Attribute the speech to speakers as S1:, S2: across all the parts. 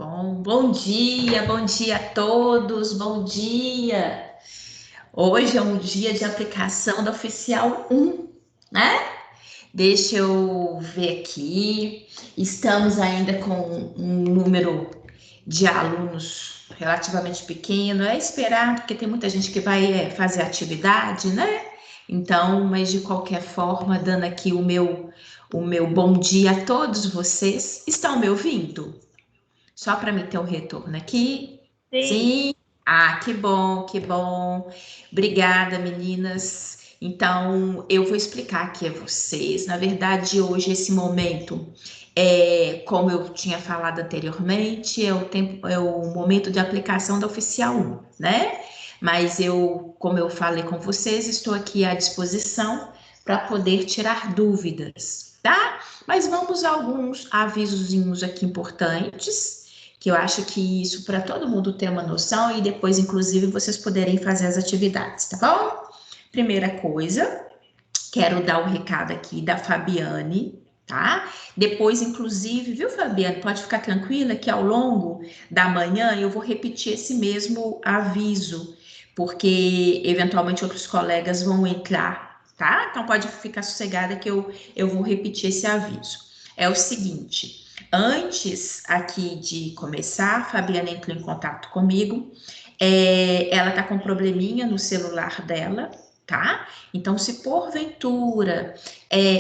S1: Bom dia a todos, bom dia. Hoje é um dia de aplicação da Oficial 1, né? Deixa eu ver aqui. Estamos ainda com um número de alunos relativamente pequeno. É esperado, porque tem muita gente que vai fazer atividade, né? Então, mas de qualquer forma, dando aqui o meu bom dia a todos vocês. Estão me ouvindo? Só para me ter o retorno aqui.
S2: Sim,
S1: Sim. Ah, que bom, que bom. Obrigada, meninas. Então, eu vou explicar aqui a vocês. Na verdade, hoje, esse momento, como eu tinha falado anteriormente, é o momento de aplicação da Oficial 1, né? Mas eu, como eu falei com vocês, estou aqui à disposição para poder tirar dúvidas, tá? Mas vamos a alguns avisozinhos aqui importantes que eu acho que isso para todo mundo ter uma noção e depois, inclusive, vocês poderem fazer as atividades, tá bom? Primeira coisa, quero dar o recado aqui da Fabiane, tá? Depois, inclusive, viu, Fabiane? Pode ficar tranquila que ao longo da manhã eu vou repetir esse mesmo aviso, porque eventualmente outros colegas vão entrar, tá? Então pode ficar sossegada que eu vou repetir esse aviso. É o seguinte. Antes aqui de começar, a Fabiana entrou em contato comigo. Ela tá com um probleminha no celular dela, tá? Então, se porventura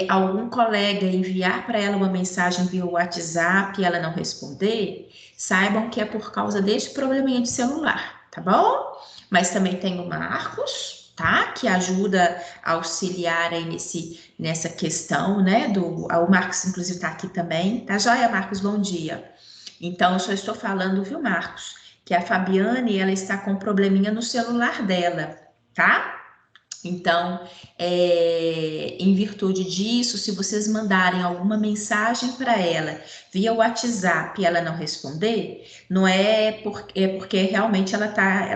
S1: algum colega enviar para ela uma mensagem via WhatsApp e ela não responder, saibam que é por causa deste probleminha de celular, tá bom? Mas também tem o Marcos, tá? Que ajuda a auxiliar aí nessa questão, né? O Marcos, inclusive, está aqui também. Tá joia, Marcos? Bom dia. Então, eu só estou falando, viu, Marcos? Que a Fabiane, ela está com um probleminha no celular dela, tá? Então, em virtude disso, se vocês mandarem alguma mensagem para ela via WhatsApp e ela não responder, não é porque realmente ela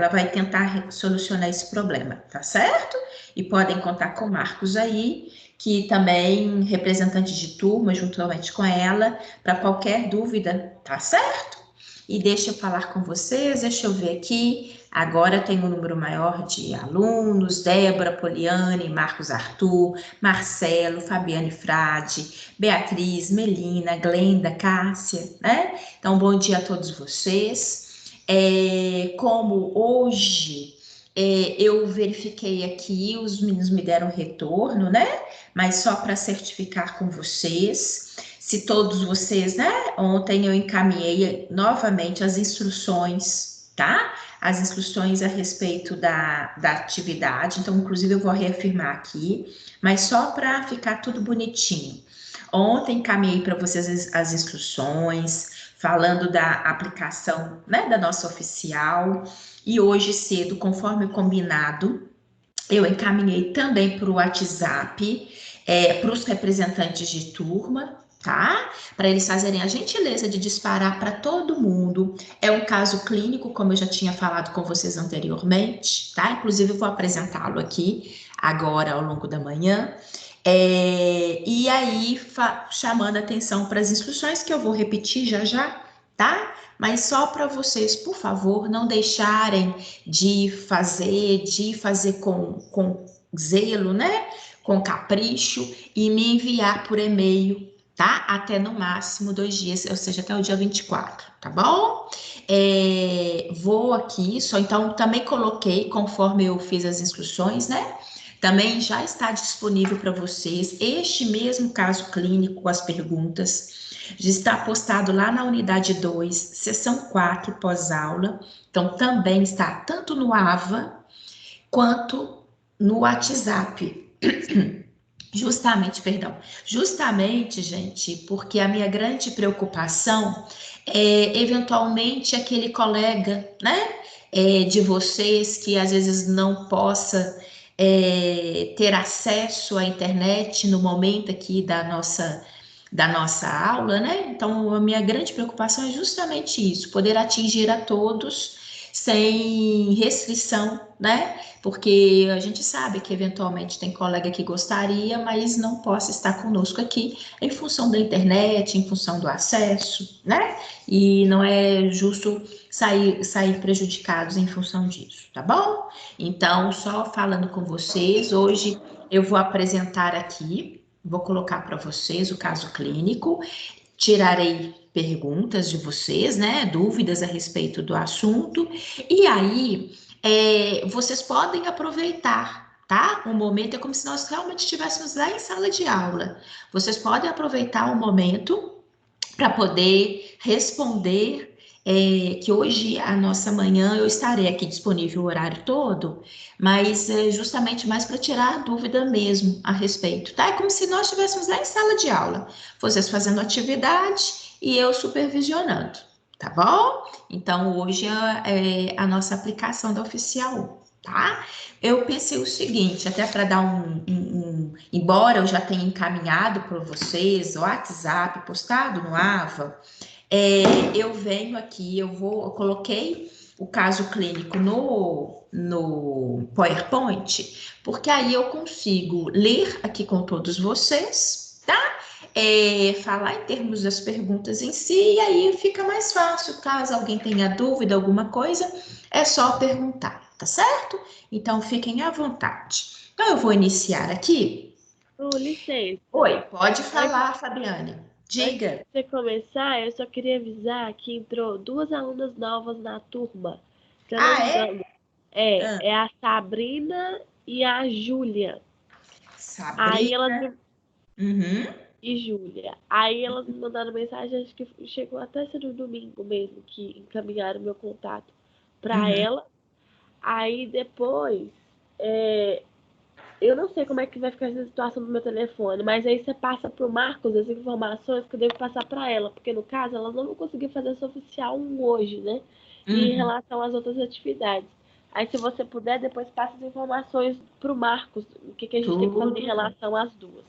S1: vai tentar solucionar esse problema, tá certo? E podem contar com o Marcos aí, que também representante de turma, juntamente com ela, para qualquer dúvida, tá certo? E deixa eu falar com vocês, deixa eu ver aqui. Agora tem um número maior de alunos: Débora, Poliane, Marcos Arthur, Marcelo, Fabiane Frade, Beatriz, Melina, Glenda, Cássia, né? Então, bom dia a todos vocês. Como hoje eu verifiquei aqui, os meninos me deram retorno, né? Mas só para certificar com vocês. Se todos vocês, né? Ontem eu encaminhei novamente as instruções, tá? As instruções a respeito da atividade. Então, inclusive, eu vou reafirmar aqui, mas só para ficar tudo bonitinho. Ontem encaminhei para vocês as instruções, falando da aplicação, né, da nossa oficial. E hoje cedo, conforme combinado, eu encaminhei também para o WhatsApp, para os representantes de turma, tá? Para eles fazerem a gentileza de disparar para todo mundo. É um caso clínico, como eu já tinha falado com vocês anteriormente, tá? Inclusive, eu vou apresentá-lo aqui agora ao longo da manhã. E aí, chamando atenção para as instruções, que eu vou repetir já já, tá? Mas só para vocês, por favor, não deixarem de fazer com zelo, né? Com capricho e me enviar por e-mail, tá? Até no máximo 2 dias, ou seja, até o dia 24, tá bom? Vou aqui, só então também coloquei, conforme eu fiz as instruções, né? Também já está disponível para vocês este mesmo caso clínico com as perguntas. Já está postado lá na unidade 2, seção 4, pós-aula. Então, também está tanto no AVA quanto no WhatsApp. Justamente, gente, porque a minha grande preocupação é eventualmente aquele colega, né, de vocês que às vezes não possa ter acesso à internet no momento aqui da nossa aula, né? Então, a minha grande preocupação é justamente isso, poder atingir a todos sem restrição, né? Porque a gente sabe que eventualmente tem colega que gostaria, mas não possa estar conosco aqui em função da internet, em função do acesso, né? E não é justo sair prejudicados em função disso, tá bom? Então, só falando com vocês, hoje eu vou apresentar aqui, vou colocar para vocês o caso clínico, tirarei perguntas de vocês, né? Dúvidas a respeito do assunto, e aí vocês podem aproveitar. Tá? O momento é como se nós realmente estivéssemos lá em sala de aula. Vocês podem aproveitar o momento para poder responder. Que hoje, a nossa manhã, eu estarei aqui disponível o horário todo, mas justamente mais para tirar dúvida mesmo a respeito, tá? É como se nós estivéssemos lá em sala de aula, vocês fazendo atividade e eu supervisionando, tá bom? Então, hoje é a nossa aplicação da Oficial 1. Tá? Eu pensei o seguinte, até para dar embora eu já tenha encaminhado para vocês o WhatsApp, postado no AVA, eu venho aqui, eu coloquei o caso clínico no PowerPoint, porque aí eu consigo ler aqui com todos vocês, tá? Falar em termos das perguntas em si, e aí fica mais fácil, caso alguém tenha dúvida, alguma coisa, é só perguntar, tá certo? Então fiquem à vontade. Então eu vou iniciar aqui.
S2: Licença.
S1: Oi, pode falar, Fabiane.
S2: Antes
S1: Diga.
S2: de você começar, eu só queria avisar que entrou 2 alunas novas na turma. Se eu não
S1: Ah,
S2: me
S1: é?
S2: engano,
S1: Ah,
S2: é a Sabrina e a Júlia. Aí elas
S1: Sabrina.
S2: me...
S1: Uhum,
S2: E Júlia. Aí elas me mandaram mensagem, acho que chegou até ser no domingo mesmo, que encaminharam meu contato para
S1: uhum.
S2: ela. Aí depois, é, eu não sei como é que vai ficar essa situação do meu telefone, mas aí você passa pro Marcos as informações que eu devo passar para ela, porque no caso elas não vão conseguir fazer essa oficial hoje, né? E em
S1: Uhum.
S2: relação às outras atividades. Aí se você puder, depois passa as informações pro Marcos, o que a gente tem que fazer em
S1: Tudo bem.
S2: relação às duas.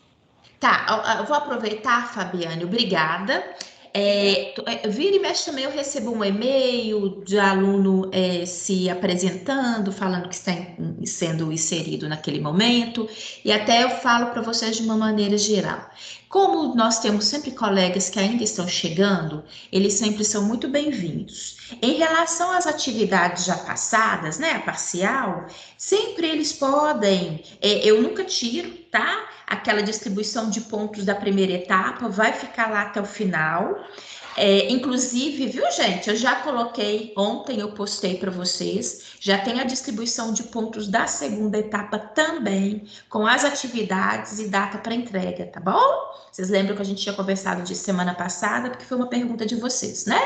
S1: Tá, eu vou aproveitar, Fabiane, obrigada.
S2: Obrigada.
S1: Vira e mexe também, eu recebo um e-mail de aluno se apresentando, falando que está sendo inserido naquele momento, e até eu falo para vocês de uma maneira geral. Como nós temos sempre colegas que ainda estão chegando, eles sempre são muito bem-vindos. Em relação às atividades já passadas, né, a parcial, sempre eles podem, eu nunca tiro, tá? Aquela distribuição de pontos da primeira etapa vai ficar lá até o final. Inclusive, viu, gente? Eu já coloquei, ontem eu postei para vocês, já tem a distribuição de pontos da segunda etapa também, com as atividades e data para entrega, tá bom? Vocês lembram que a gente tinha conversado disso semana passada, porque foi uma pergunta de vocês, né?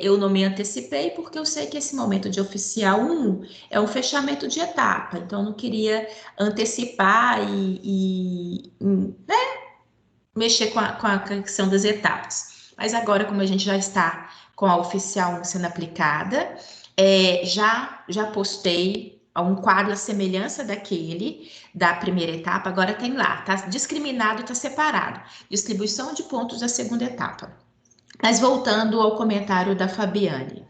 S1: Eu não me antecipei porque eu sei que esse momento de oficial 1 é um fechamento de etapa, então eu não queria antecipar né, mexer com a questão das etapas. Mas agora, como a gente já está com a oficial 1 sendo aplicada, já postei um quadro à semelhança daquele da primeira etapa, agora tem lá, tá discriminado, tá separado. Distribuição de pontos da segunda etapa. Mas voltando ao comentário da Fabiane,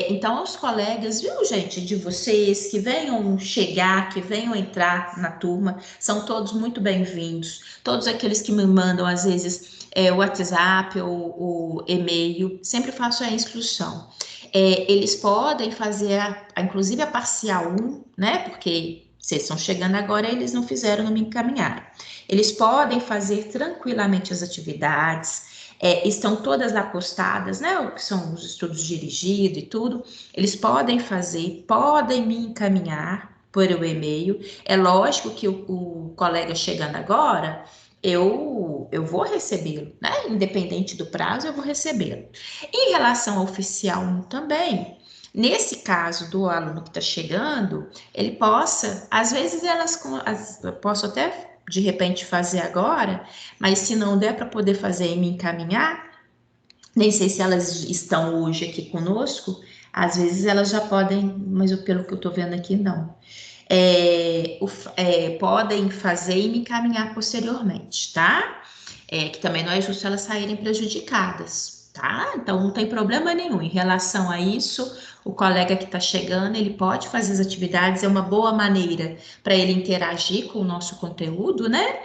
S1: então aos colegas, viu, gente, de vocês que venham chegar, que venham entrar na turma, são todos muito bem-vindos. Todos aqueles que me mandam, às vezes, o WhatsApp ou o e-mail, sempre faço a instrução. Eles podem fazer, inclusive, a parcial 1, né? Porque vocês estão chegando agora, eles não fizeram, não me encaminharam. Eles podem fazer tranquilamente as atividades. Estão todas apostadas, né? O que são os estudos dirigidos e tudo. Eles podem fazer, podem me encaminhar por o e-mail. É lógico que o colega chegando agora, eu vou recebê-lo, né? Independente do prazo, eu vou recebê-lo. Em relação ao oficial 1 também, nesse caso do aluno que está chegando, ele possa, às vezes eu posso até de repente fazer agora, mas se não der para poder fazer e me encaminhar, nem sei se elas estão hoje aqui conosco, às vezes elas já podem, mas pelo que eu estou vendo aqui, não. Podem fazer e me encaminhar posteriormente, tá? Que também não é justo elas saírem prejudicadas. tá? Então, não tem problema nenhum. Em relação a isso, o colega que está chegando, ele pode fazer as atividades, é uma boa maneira para ele interagir com o nosso conteúdo, né?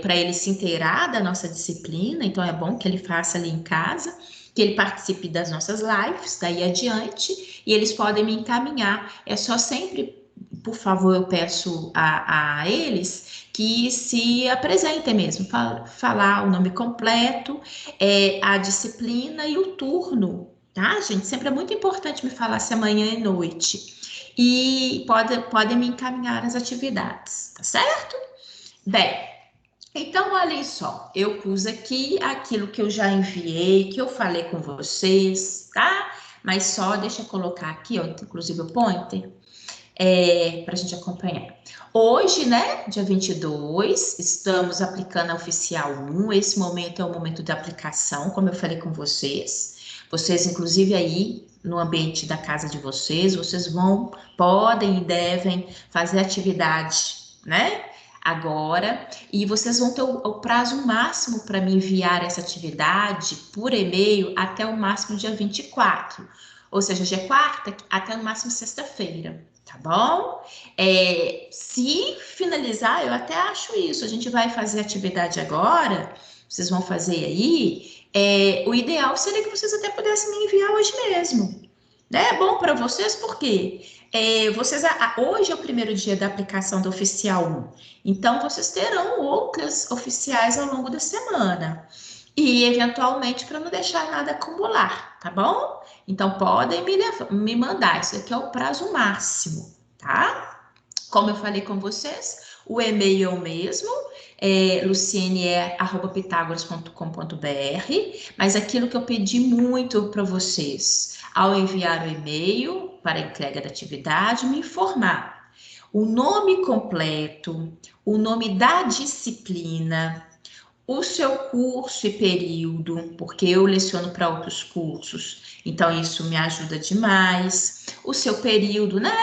S1: Para ele se inteirar da nossa disciplina, então é bom que ele faça ali em casa, que ele participe das nossas lives, daí adiante, e eles podem me encaminhar. É só sempre, por favor, eu peço a eles que se apresentem mesmo, falar o nome completo, a disciplina e o turno, tá, gente? Sempre é muito importante me falar se amanhã é noite. E podem me encaminhar as atividades, tá certo? Bem, então olhem só, eu pus aqui aquilo que eu já enviei, que eu falei com vocês, tá? Mas só deixa eu colocar aqui, ó, inclusive o pointer, para a gente acompanhar. Hoje, né, dia 22, estamos aplicando a oficial 1. Esse momento é o momento da aplicação, como eu falei com vocês. Vocês, inclusive, aí no ambiente da casa de vocês, vocês podem e devem fazer atividade, né? Agora, e vocês vão ter o prazo máximo para me enviar essa atividade por e-mail até o máximo dia 24, ou seja, dia quarta até no máximo sexta-feira. Tá bom? Se finalizar, eu até acho isso. A gente vai fazer atividade agora, vocês vão fazer aí. O ideal seria que vocês até pudessem me enviar hoje mesmo. Né? É bom para vocês, porque hoje é o primeiro dia da aplicação do Oficial 1. Então, vocês terão outras oficiais ao longo da semana. E, eventualmente, para não deixar nada acumular, tá bom? Então, podem me mandar. Isso aqui é o prazo máximo, tá? Como eu falei com vocês, o e-mail é o mesmo, luciene@pitagoras.com.br, mas aquilo que eu pedi muito para vocês, ao enviar o e-mail para a entrega da atividade, me informar o nome completo, o nome da disciplina, o seu curso e período, porque eu leciono para outros cursos, então isso me ajuda demais. O seu período, né?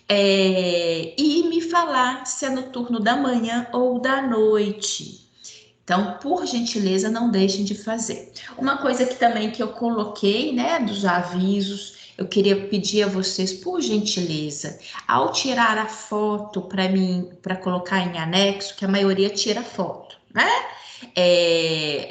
S1: E me falar se é no turno da manhã ou da noite. Então, por gentileza, não deixem de fazer. Uma coisa que também que eu coloquei, né, dos avisos, eu queria pedir a vocês, por gentileza, ao tirar a foto para mim, para colocar em anexo, que a maioria tira foto, né?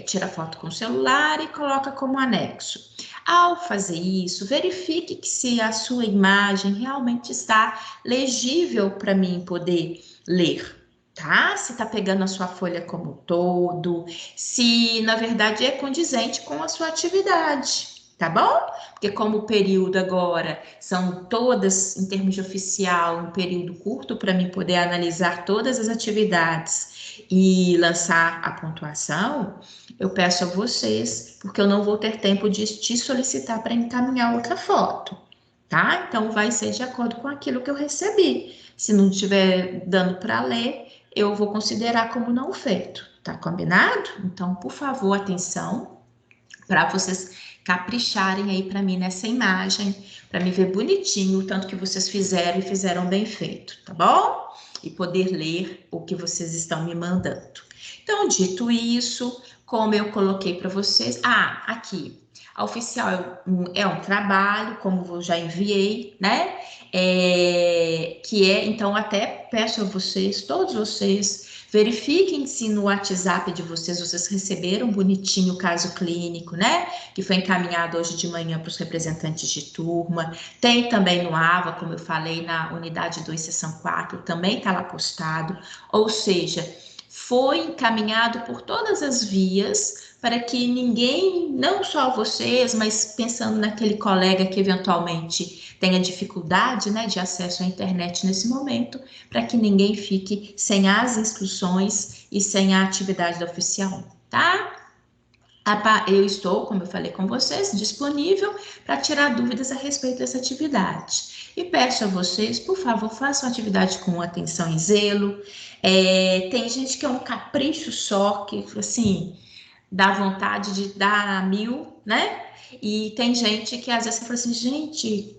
S1: Tira foto com o celular e coloca como anexo. Ao fazer isso, verifique que se a sua imagem realmente está legível para mim poder ler, tá? Se tá pegando a sua folha como um todo, se na verdade é condizente com a sua atividade, tá bom? Porque como o período agora são todas, em termos de oficial, um período curto para mim poder analisar todas as atividades e lançar a pontuação, eu peço a vocês, porque eu não vou ter tempo de te solicitar para encaminhar outra foto, tá? Então vai ser de acordo com aquilo que eu recebi. Se não estiver dando para ler, eu vou considerar como não feito, tá combinado? Então, por favor, atenção, para vocês capricharem aí para mim nessa imagem, para me ver bonitinho o tanto que vocês fizeram e fizeram bem feito, tá bom? E poder ler o que vocês estão me mandando. Então, dito isso, como eu coloquei para vocês, aqui, a oficial é um trabalho, como eu já enviei, né? Então, até peço a vocês, todos vocês, verifiquem se no WhatsApp de vocês receberam bonitinho o caso clínico, né? Que foi encaminhado hoje de manhã para os representantes de turma. Tem também no AVA, como eu falei, na unidade 2, seção 4, também está lá postado. Ou seja, foi encaminhado por todas as vias para que ninguém, não só vocês, mas pensando naquele colega que eventualmente tenha dificuldade, né, de acesso à internet nesse momento, para que ninguém fique sem as instruções e sem a atividade da oficial, tá? Eu estou, como eu falei com vocês, disponível para tirar dúvidas a respeito dessa atividade. E peço a vocês, por favor, façam a atividade com atenção e zelo. Tem gente que é um capricho só, que assim, dá vontade de dar 1000, né? E tem gente que às vezes fala assim, gente,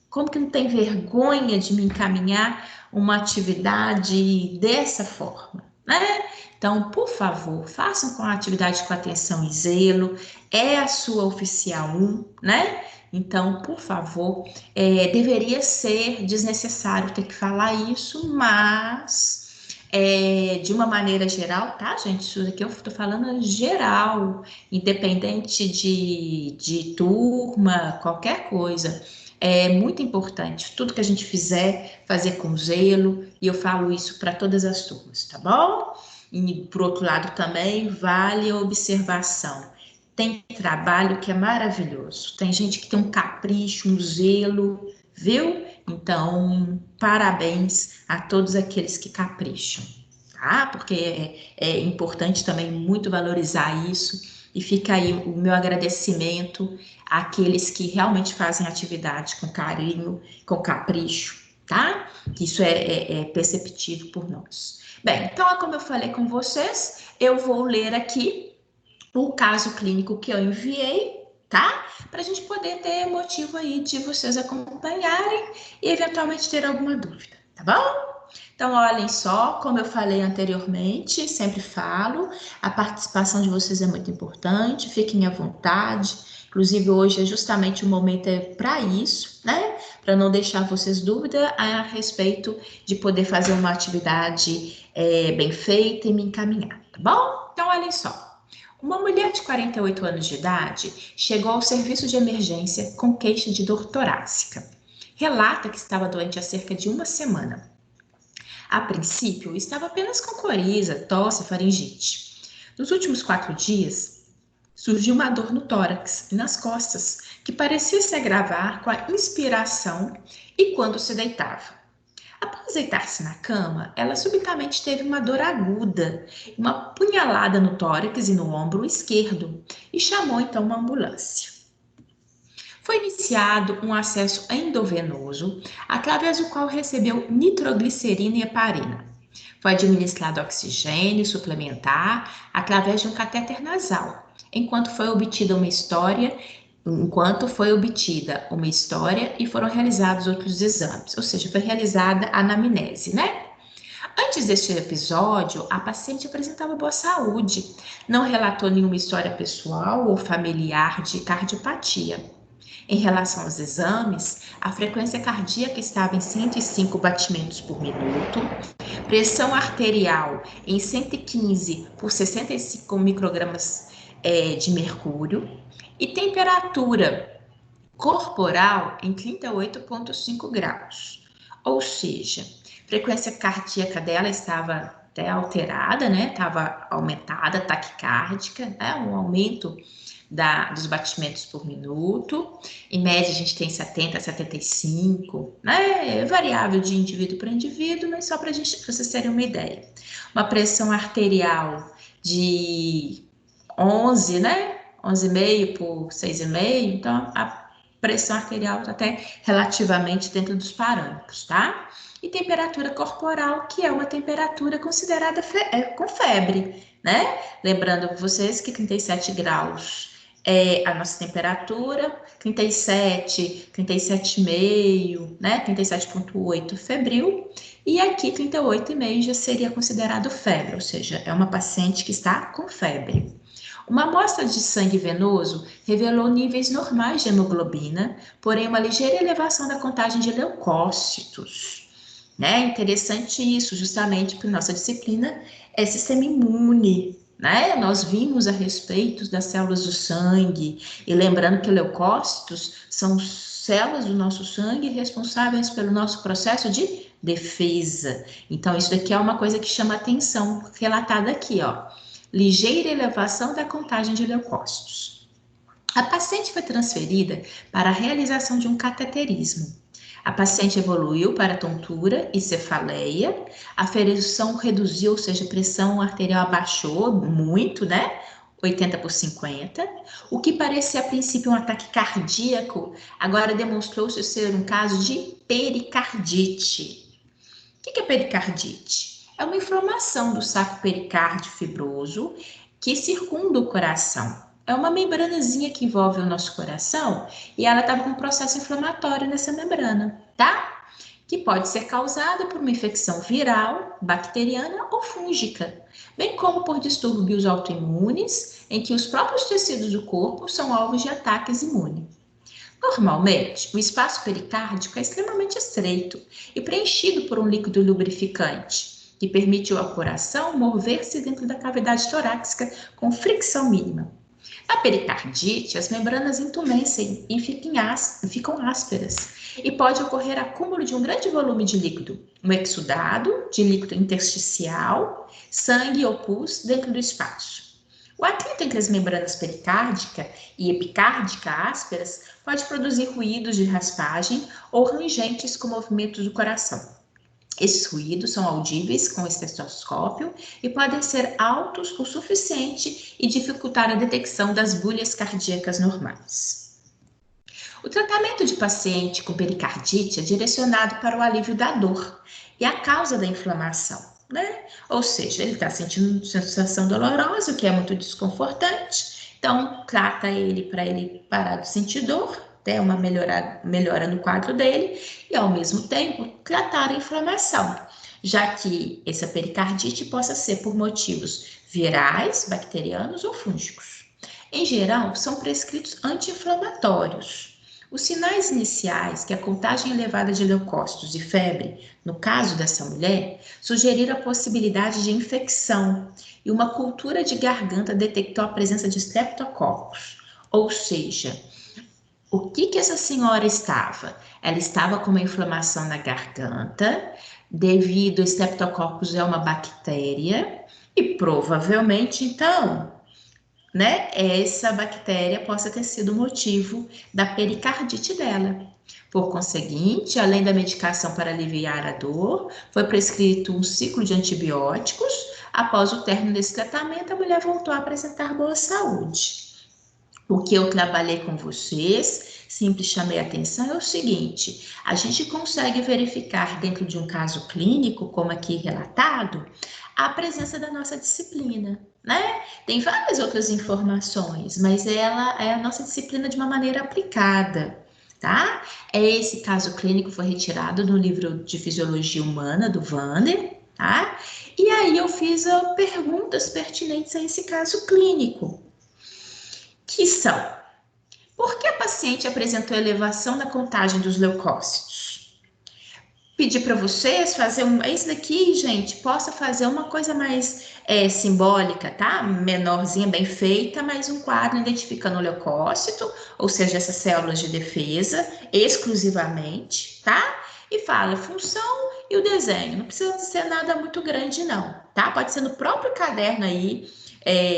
S1: como que não tem vergonha de me encaminhar uma atividade dessa forma, né? Então, por favor, façam com a atividade com atenção e zelo. É a sua oficial 1, né? Então, por favor, deveria ser desnecessário ter que falar isso, mas de uma maneira geral, tá, gente? Isso aqui eu estou falando geral, independente de turma, qualquer coisa. É muito importante, tudo que a gente fizer, fazer com zelo, e eu falo isso para todas as turmas, tá bom? E, por outro lado, também vale a observação. Tem trabalho que é maravilhoso, tem gente que tem um capricho, um zelo, viu? Então, parabéns a todos aqueles que capricham, tá? Porque é importante também muito valorizar isso. E fica aí o meu agradecimento àqueles que realmente fazem atividade com carinho, com capricho, tá? Que isso é perceptível por nós. Bem, então, como eu falei com vocês, eu vou ler aqui o caso clínico que eu enviei, tá? Para a gente poder ter motivo aí de vocês acompanharem e eventualmente ter alguma dúvida, tá bom? Então, olhem só, como eu falei anteriormente, sempre falo, a participação de vocês é muito importante, fiquem à vontade. Inclusive, hoje é justamente o momento para isso, né? Para não deixar vocês dúvida a respeito de poder fazer uma atividade bem feita e me encaminhar, tá bom? Então, olhem só. Uma mulher de 48 anos de idade chegou ao serviço de emergência com queixa de dor torácica. Relata que estava doente há cerca de uma semana. A princípio, estava apenas com coriza, tosse e faringite. Nos últimos 4 dias, surgiu uma dor no tórax e nas costas, que parecia se agravar com a inspiração e quando se deitava. Após deitar-se na cama, ela subitamente teve uma dor aguda, uma punhalada no tórax e no ombro esquerdo, e chamou então uma ambulância. Foi iniciado um acesso endovenoso, através do qual recebeu nitroglicerina e heparina. Foi administrado oxigênio suplementar através de um catéter nasal, enquanto foi obtida uma história e foram realizados outros exames, ou seja, foi realizada a anamnese, né? Antes deste episódio, a paciente apresentava boa saúde, não relatou nenhuma história pessoal ou familiar de cardiopatia. Em relação aos exames, a frequência cardíaca estava em 105 batimentos por minuto, pressão arterial em 115 por 65 microgramas de mercúrio e temperatura corporal em 38,5 graus. Ou seja, a frequência cardíaca dela estava até alterada, né? Estava aumentada, taquicárdica, né? Um aumento dos batimentos por minuto. Em média, a gente tem 70 a 75, né? É variável de indivíduo para indivíduo, mas só para vocês terem uma ideia. Uma pressão arterial de 11, né? 11,5 por 6,5, então a pressão arterial está até relativamente dentro dos parâmetros, tá? E temperatura corporal, que é uma temperatura considerada com febre, né? Lembrando vocês que 37 graus é a nossa temperatura, 37, 37,5, né? 37,8 febril, e aqui 38,5 já seria considerado febre, ou seja, é uma paciente que está com febre. Uma amostra de sangue venoso revelou níveis normais de hemoglobina, porém uma ligeira elevação da contagem de leucócitos. Né? Interessante isso, justamente porque nossa disciplina é sistema imune, né? Nós vimos a respeito das células do sangue, e lembrando que leucócitos são células do nosso sangue responsáveis pelo nosso processo de defesa. Então, isso daqui é uma coisa que chama atenção, relatada aqui, ó. Ligeira elevação da contagem de leucócitos. A paciente foi transferida para a realização de um cateterismo. A paciente evoluiu para tontura e cefaleia, a ferção reduziu, ou seja, a pressão arterial abaixou muito, né? 80 por 50. O que parecia a princípio um ataque cardíaco, agora demonstrou-se ser um caso de pericardite. O que é pericardite? É uma inflamação do saco pericárdio fibroso que circunda o coração. É uma membranazinha que envolve o nosso coração e ela estava com um processo inflamatório nessa membrana, tá? que pode ser causada por uma infecção viral, bacteriana ou fúngica, bem como por distúrbios autoimunes, em que os próprios tecidos do corpo são alvos de ataques imunes. Normalmente, o espaço pericárdico é extremamente estreito e preenchido por um líquido lubrificante, que permite ao coração mover-se dentro da cavidade torácica com fricção mínima. Na pericardite, as membranas entumecem e ficam ásperas, e pode ocorrer acúmulo de um grande volume de líquido, um exudado de líquido intersticial, sangue ou pus dentro do espaço. O atrito entre as membranas pericárdica e epicárdica ásperas pode produzir ruídos de raspagem ou rangentes com movimentos do coração. Esses ruídos são audíveis com estetoscópio e podem ser altos o suficiente e dificultar a detecção das bulhas cardíacas normais. O tratamento de paciente com pericardite é direcionado para o alívio da dor e a causa da inflamação, né? Ou seja, ele está sentindo sensação dolorosa, o que é muito desconfortante, então trata ele para ele parar de sentir dor, ter uma melhora no quadro dele e, ao mesmo tempo, tratar a inflamação, já que essa pericardite possa ser por motivos virais, bacterianos ou fúngicos. Em geral, são prescritos anti-inflamatórios. Os sinais iniciais, que a contagem elevada de leucócitos e febre, no caso dessa mulher, sugeriram a possibilidade de infecção e uma cultura de garganta detectou a presença de streptococcus, ou seja, o que essa senhora estava? Ela estava com uma inflamação na garganta, devido a Streptococcus é uma bactéria, e provavelmente, então, né, essa bactéria possa ter sido o motivo da pericardite dela. Por conseguinte, além da medicação para aliviar a dor, foi prescrito um ciclo de antibióticos. Após o término desse tratamento, a mulher voltou a apresentar boa saúde. O que eu trabalhei com vocês, sempre chamei a atenção, é o seguinte: a gente consegue verificar dentro de um caso clínico, como aqui relatado, a presença da nossa disciplina, né? Tem várias outras informações, mas ela é a nossa disciplina de uma maneira aplicada, tá? Esse caso clínico foi retirado do livro de Fisiologia Humana, do Vander, tá? E aí eu fiz perguntas pertinentes a esse caso clínico, que são: por que a paciente apresentou elevação na contagem dos leucócitos? Pedi para vocês fazer esse daqui, gente, possa fazer uma coisa mais simbólica, tá? Menorzinha, bem feita, mas um quadro identificando o leucócito, ou seja, essas células de defesa, exclusivamente, tá? E fala função e o desenho. Não precisa ser nada muito grande, não, tá? Pode ser no próprio caderno aí,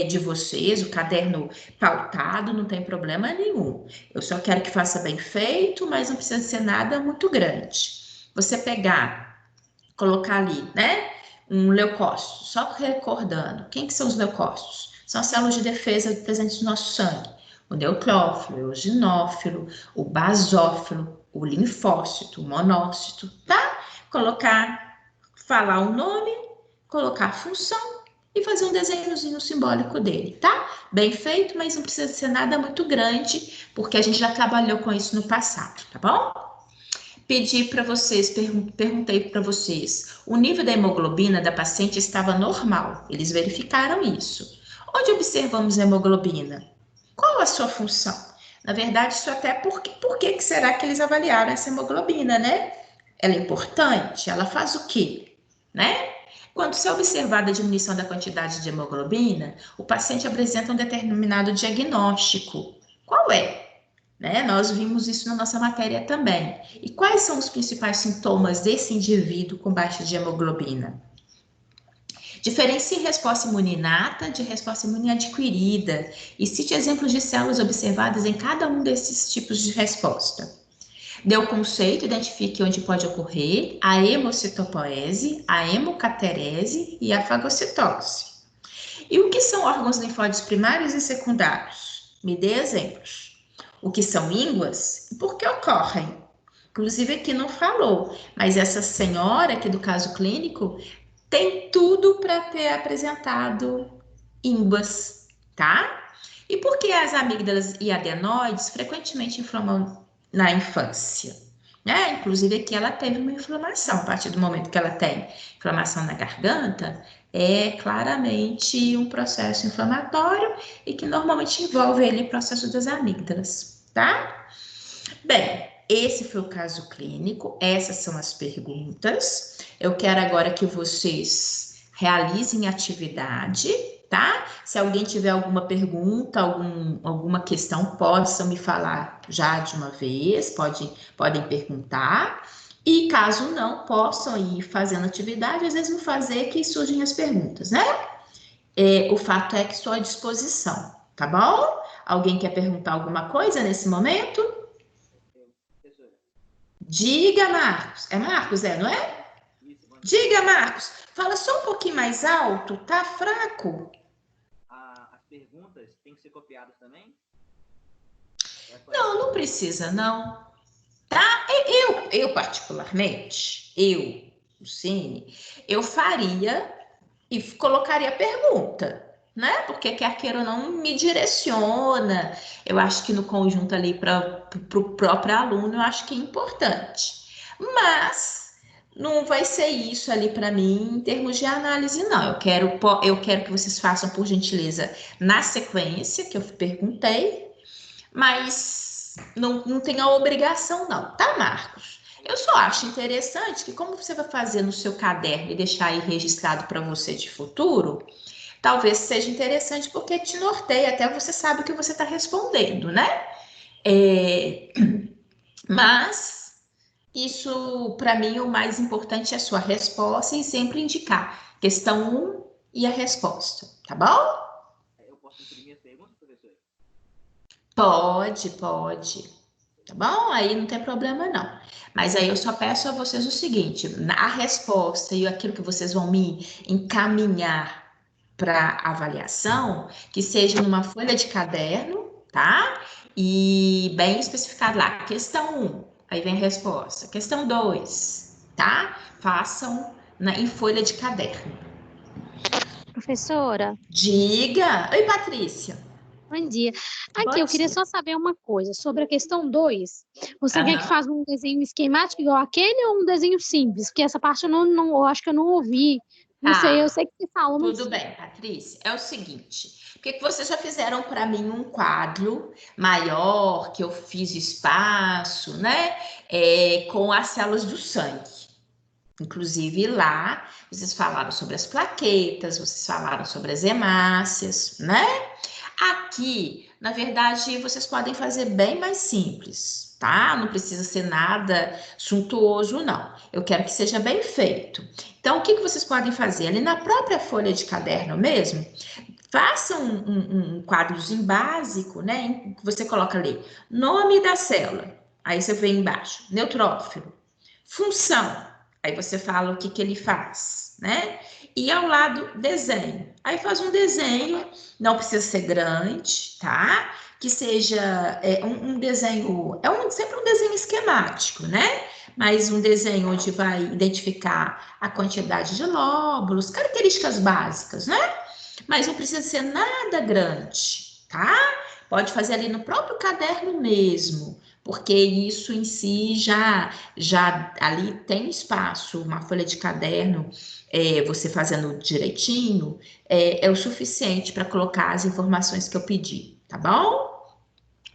S1: de vocês, o caderno pautado, não tem problema nenhum. Eu só quero que faça bem feito, mas não precisa ser nada muito grande. Você pegar, colocar ali, né, um leucócito, só recordando, quem que são os leucócitos? São as células de defesa presentes no nosso sangue. O neutrófilo, o eosinófilo, o basófilo, o linfócito, o monócito, tá? Colocar, falar o nome, colocar a função e fazer um desenhozinho simbólico dele, tá? Bem feito, mas não precisa ser nada muito grande, porque a gente já trabalhou com isso no passado, tá bom? Pedi para vocês, perguntei para vocês, o nível da hemoglobina da paciente estava normal, eles verificaram isso. Onde observamos a hemoglobina? Qual a sua função? Na verdade, isso até por que será que eles avaliaram essa hemoglobina, né? Ela é importante? Ela faz o quê? Né? Quando se é observada a diminuição da quantidade de hemoglobina, o paciente apresenta um determinado diagnóstico. Qual é? Né? Nós vimos isso na nossa matéria também. E quais são os principais sintomas desse indivíduo com baixa de hemoglobina? Diferencie resposta imune inata de resposta imune adquirida e cite exemplos de células observadas em cada um desses tipos de resposta. Dê o conceito, identifique onde pode ocorrer a hemocitopoese, a hemocaterese e a fagocitose. E o que são órgãos linfóides primários e secundários? Me dê exemplos. O que são ínguas e por que ocorrem? Inclusive aqui não falou, mas essa senhora aqui do caso clínico tem tudo para ter apresentado ínguas, tá? E por que as amígdalas e adenoides frequentemente inflamam na infância? né? Inclusive aqui ela teve uma inflamação. A partir do momento que ela tem inflamação na garganta, é claramente um processo inflamatório e que normalmente envolve ali o processo das amígdalas, tá? Bem, esse foi o caso clínico, essas são as perguntas. Eu quero agora que vocês realizem a atividade, tá? Se alguém tiver alguma pergunta, alguma questão, possam me falar já de uma vez, podem perguntar. E caso não, possam ir fazendo atividade, às vezes não fazer que surgem as perguntas, né? O fato é que estou à disposição, tá bom? Alguém quer perguntar alguma coisa nesse momento? Diga, Marcos. É Marcos, não é? Diga, Marcos. Fala só um pouquinho mais alto, tá fraco.
S3: As perguntas têm que ser copiadas também?
S1: Não, não precisa, não. Tá? Eu particularmente, Lucine, eu faria e colocaria a pergunta, né? Porque quer queira ou não me direciona. Eu acho que no conjunto ali para o próprio aluno, eu acho que é importante. Mas não vai ser isso ali para mim em termos de análise, não. Eu quero que vocês façam, por gentileza, na sequência que eu perguntei, mas não tem a obrigação, não, tá, Marcos? Eu só acho interessante que, como você vai fazer no seu caderno e deixar aí registrado para você de futuro, talvez seja interessante porque te norteia, até você sabe o que você está respondendo, né? É, mas isso, para mim, o mais importante é a sua resposta e sempre indicar questão um e a resposta, tá bom?
S3: Eu posso imprimir as perguntas, professor?
S1: Pode, tá bom? Aí não tem problema não. Mas aí eu só peço a vocês o seguinte, a resposta e aquilo que vocês vão me encaminhar para avaliação, que seja numa folha de caderno, tá? E bem especificado lá, questão um, aí vem a resposta. Questão 2, tá? Façam em folha de caderno.
S4: Professora,
S1: Diga. Oi, Patrícia.
S4: bom dia. Aqui,
S1: Bom
S4: eu queria
S1: dia.
S4: só saber uma coisa sobre a questão 2. Você quer que
S1: Aham.
S4: faça um desenho esquemático igual aquele ou um desenho simples? Porque essa parte eu acho que eu não ouvi. Não sei, eu
S1: Tá.
S4: sei que você falou, mas
S1: Tudo bem, Patrícia. É o seguinte, porque que vocês já fizeram para mim um quadro maior, que eu fiz espaço, né? Com as células do sangue. Inclusive lá, vocês falaram sobre as plaquetas, vocês falaram sobre as hemácias, né? Aqui, na verdade, vocês podem fazer bem mais simples, tá? Não precisa ser nada suntuoso, não. Eu quero que seja bem feito. Então, o que vocês podem fazer? Ali na própria folha de caderno mesmo, faça um quadrozinho básico, né? Você coloca ali, nome da célula. Aí você vem embaixo, neutrófilo. Função. Aí você fala o que ele faz, né? E ao lado, desenho. Aí faz um desenho, não precisa ser grande, tá? Que seja um desenho, sempre um desenho esquemático, né? Mas um desenho onde vai identificar a quantidade de lóbulos, características básicas, né? Mas não precisa ser nada grande, tá? Pode fazer ali no próprio caderno mesmo, porque isso em si já ali tem espaço, uma folha de caderno, você fazendo direitinho, é o suficiente para colocar as informações que eu pedi, tá bom?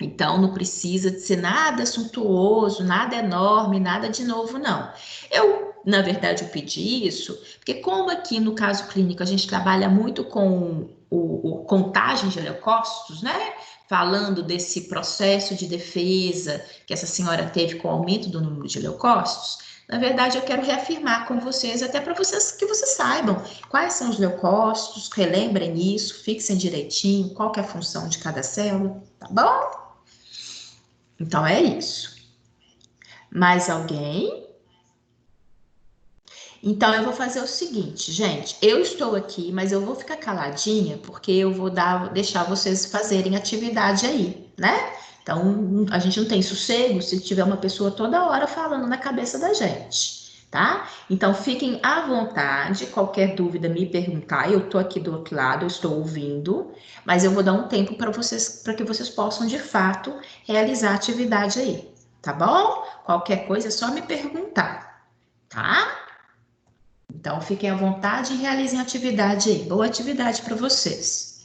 S1: Então, não precisa de ser nada suntuoso, nada enorme, nada de novo, não. Na verdade, eu pedi isso, porque como aqui no caso clínico a gente trabalha muito com o contagem de leucócitos, né? Falando desse processo de defesa que essa senhora teve com o aumento do número de leucócitos, na verdade, eu quero reafirmar com vocês, até para vocês que vocês saibam quais são os leucócitos, relembrem isso, fixem direitinho, qual que é a função de cada célula, tá bom? Então é isso. Mais alguém? Então eu vou fazer o seguinte, gente. Eu estou aqui, mas eu vou ficar caladinha porque eu vou deixar vocês fazerem atividade aí, né? Então a gente não tem sossego se tiver uma pessoa toda hora falando na cabeça da gente, tá? Então fiquem à vontade. Qualquer dúvida me perguntar, eu tô aqui do outro lado, eu estou ouvindo, mas eu vou dar um tempo para vocês, para que vocês possam de fato realizar a atividade aí, tá bom? Qualquer coisa é só me perguntar, tá? Então, fiquem à vontade e realizem a atividade aí. Boa atividade para vocês.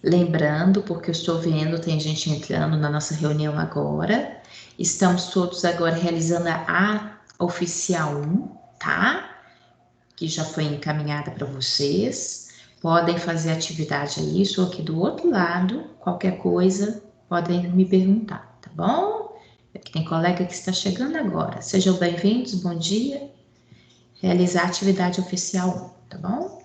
S1: Lembrando, porque eu estou vendo, tem gente entrando na nossa reunião agora. Estamos todos agora realizando a oficial 1, tá? Que já foi encaminhada para vocês. Podem fazer atividade aí, estou aqui do outro lado. Qualquer coisa, podem me perguntar, tá bom? Aqui tem colega que está chegando agora. Sejam bem-vindos, bom dia. Realizar a atividade oficial 1, tá bom?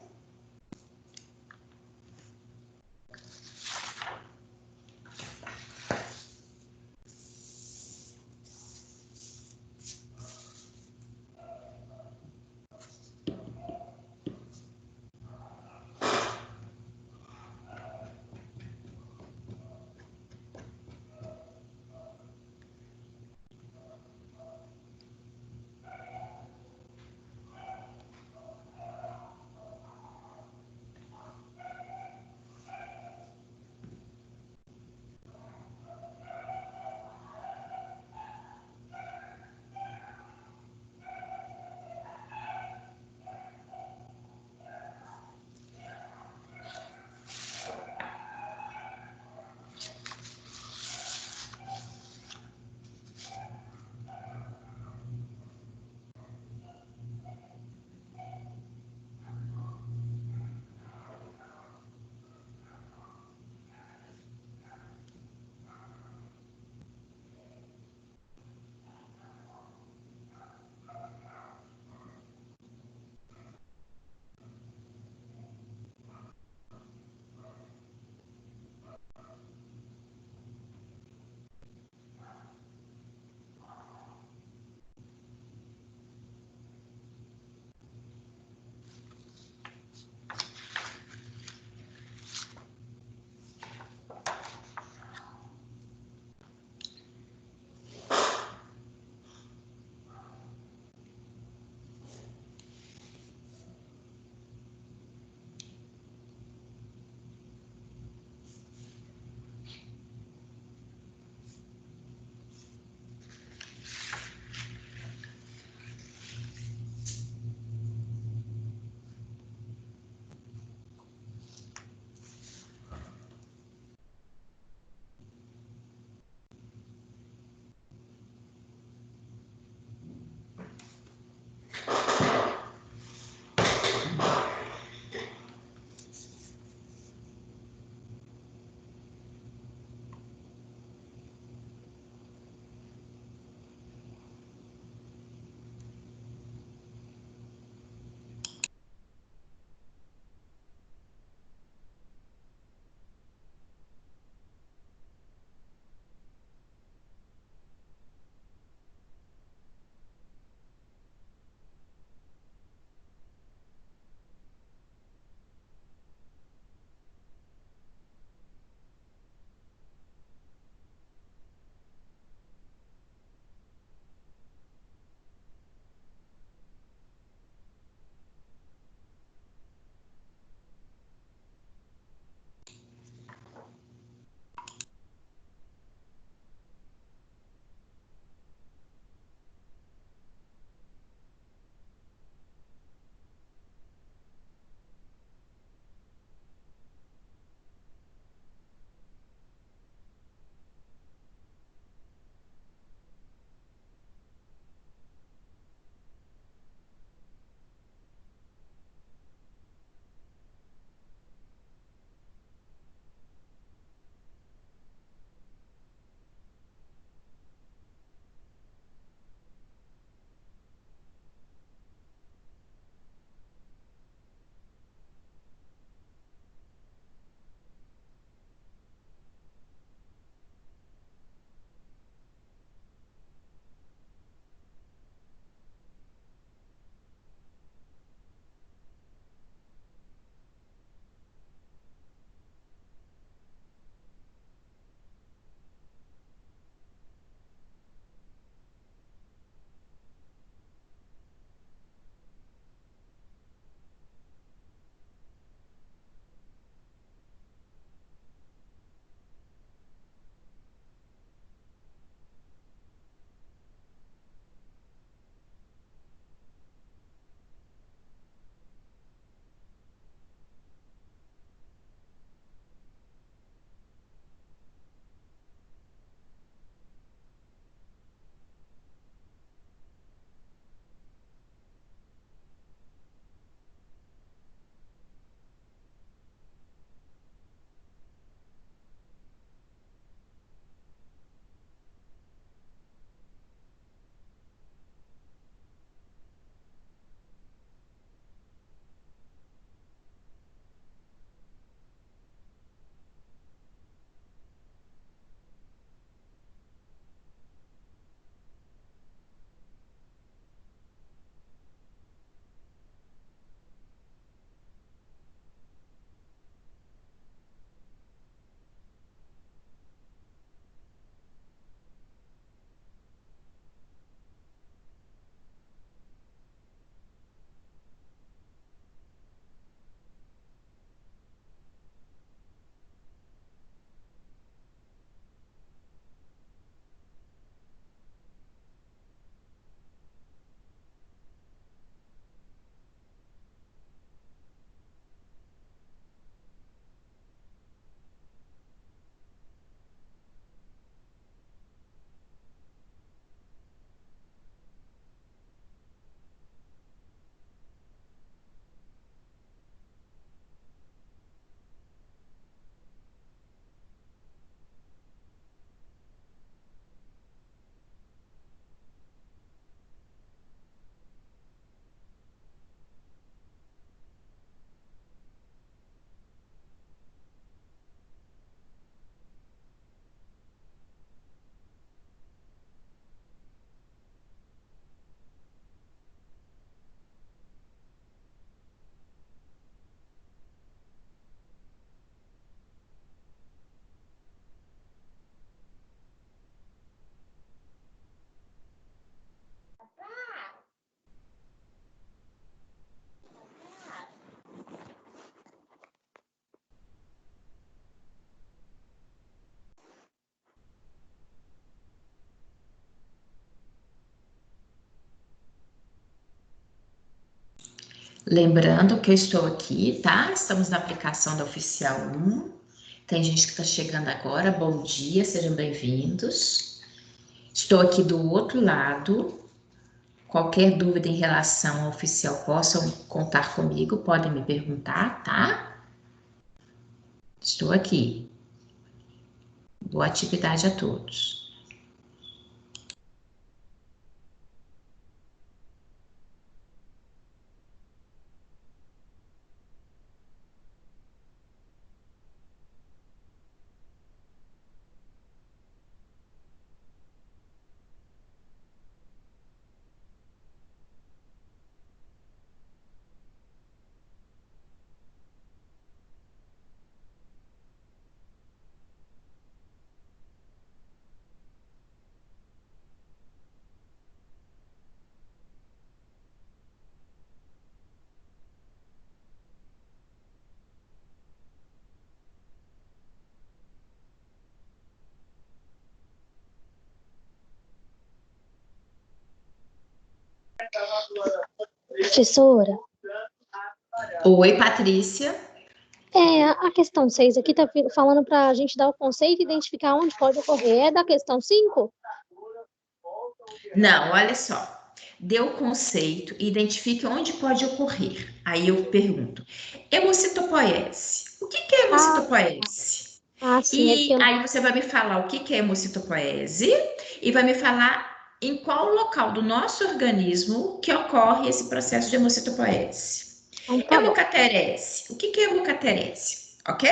S1: Lembrando que eu estou aqui, tá? Estamos na aplicação da Oficial 1. Tem gente que está chegando agora. Bom dia, sejam bem-vindos. Estou aqui do outro lado. Qualquer dúvida em relação ao oficial, possam contar comigo, podem me perguntar, tá? Estou aqui. Boa atividade a todos.
S4: Professora,
S1: Oi, Patrícia.
S4: a questão 6 aqui está falando para a gente dar o conceito e identificar onde pode ocorrer. É da questão 5?
S1: Não, olha só. Dê o conceito e identifique onde pode ocorrer. Aí eu pergunto: hemocitopoese. O que é hemocitopoese?
S4: Sim, é porque
S1: E aí você vai me falar o que é hemocitopoese e vai me falar em qual local do nosso organismo que ocorre esse processo de hemocitopoese.
S4: então tá bom.
S1: Hemocaterese. O que é hemocaterese? Ok?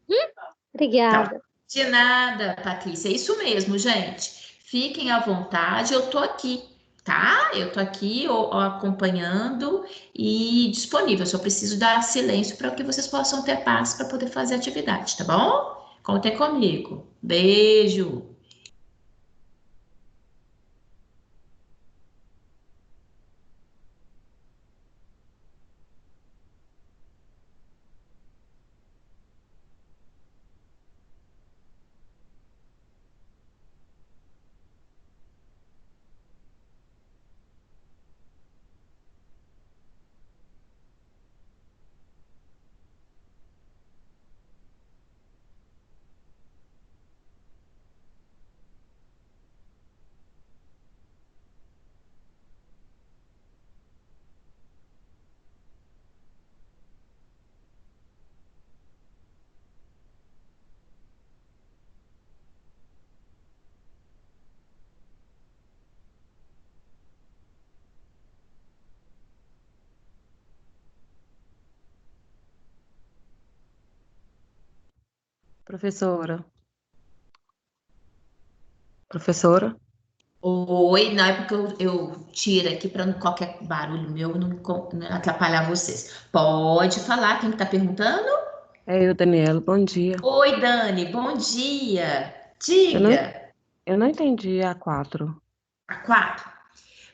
S1: Então,
S4: Obrigada.
S1: de nada, Patrícia. É isso mesmo, gente. Fiquem à vontade, eu tô aqui, tá? Eu tô aqui acompanhando e disponível. Só preciso dar silêncio para que vocês possam ter paz para poder fazer a atividade, tá bom? Contem comigo. Beijo.
S5: Professora. Professora?
S1: Oi, não é porque eu tiro aqui para qualquer barulho meu não atrapalhar vocês. Pode falar, quem está perguntando?
S5: É eu, Daniela. Bom dia.
S1: Oi, Dani, bom dia.
S5: Eu não,
S1: Diga.
S5: eu não entendi a 4.
S1: A 4.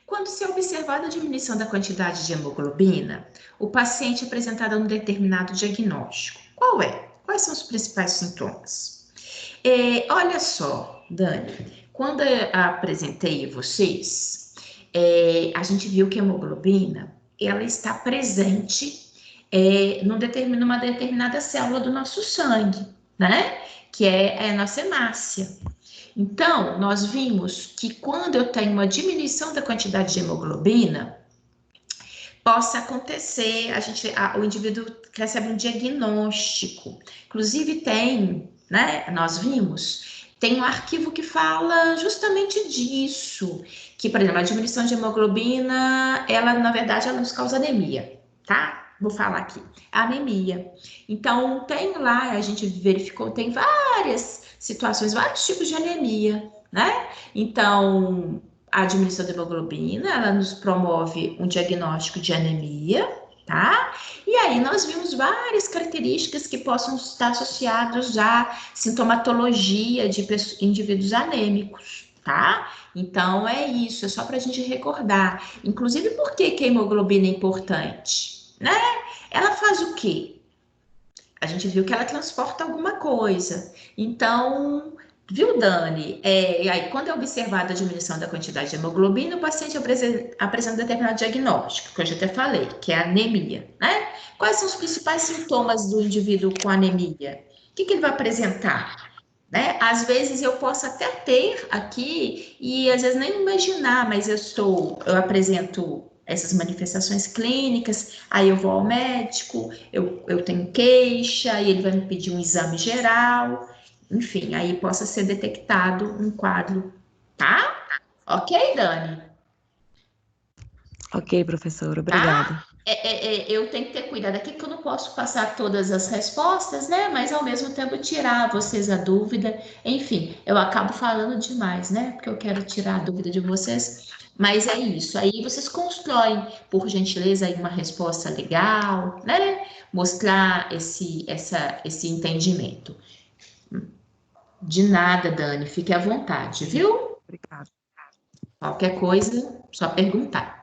S1: Quando se é observada a diminuição da quantidade de hemoglobina, o paciente é apresentado a um determinado diagnóstico. Qual é? Quais são os principais sintomas? Olha só, Dani, quando eu apresentei a vocês, a gente viu que a hemoglobina ela está presente numa determinada célula do nosso sangue, né? Que é a nossa hemácia. Então, nós vimos que quando eu tenho uma diminuição da quantidade de hemoglobina, possa acontecer, o indivíduo recebe um diagnóstico. Inclusive tem, né? Nós vimos, tem um arquivo que fala justamente disso, que, por exemplo, a diminuição de hemoglobina, ela, na verdade, ela nos causa anemia, tá? Vou falar aqui, anemia. Então, tem lá, a gente verificou, tem várias situações, vários tipos de anemia, né? Então, a diminuição da hemoglobina, ela nos promove um diagnóstico de anemia, tá? E aí nós vimos várias características que possam estar associadas à sintomatologia de indivíduos anêmicos, tá? Então é isso, é só para a gente recordar. Inclusive, por que a hemoglobina é importante, né? Ela faz o quê? A gente viu que ela transporta alguma coisa. Então, Viu, Dani? E aí, quando é observada a diminuição da quantidade de hemoglobina, o paciente apresenta determinado diagnóstico, que eu já até falei, que é anemia, né? Quais são os principais sintomas do indivíduo com anemia? O que que ele vai apresentar? Né? Às vezes eu posso até ter aqui e às vezes nem imaginar, mas eu apresento essas manifestações clínicas, aí eu vou ao médico, eu tenho queixa, e ele vai me pedir um exame geral, enfim, aí possa ser detectado um quadro, tá? Ok, Dani?
S5: Ok, professora,
S1: Tá?
S5: obrigada.
S1: Eu tenho que ter cuidado aqui que eu não posso passar todas as respostas, né? Mas ao mesmo tempo tirar vocês a dúvida. Enfim, eu acabo falando demais, né? Porque eu quero tirar a dúvida de vocês. Mas é isso. Aí vocês constroem, por gentileza, aí uma resposta legal, né? Mostrar esse entendimento. De nada, Dani. Fique à vontade, viu?
S5: Obrigada.
S1: Qualquer coisa, só perguntar.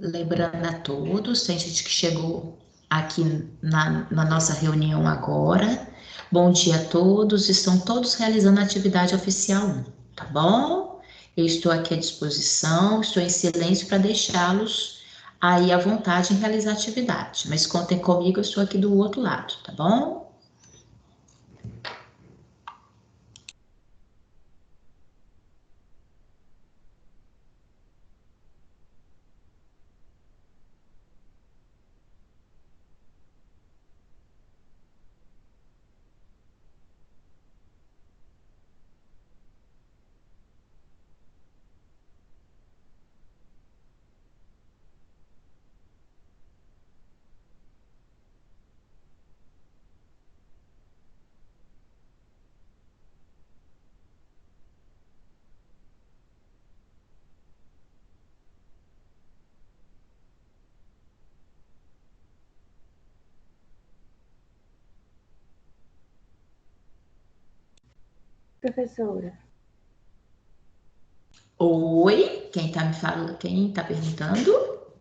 S1: Lembrando a todos, tem gente que chegou aqui na nossa reunião agora. Bom dia a todos, estão todos realizando a atividade oficial 1, tá bom? Eu estou aqui à disposição, estou em silêncio para deixá-los aí à vontade em realizar a atividade. Mas contem comigo, eu estou aqui do outro lado, tá bom?
S6: Professora,
S1: Oi, quem tá me falando? Quem tá perguntando?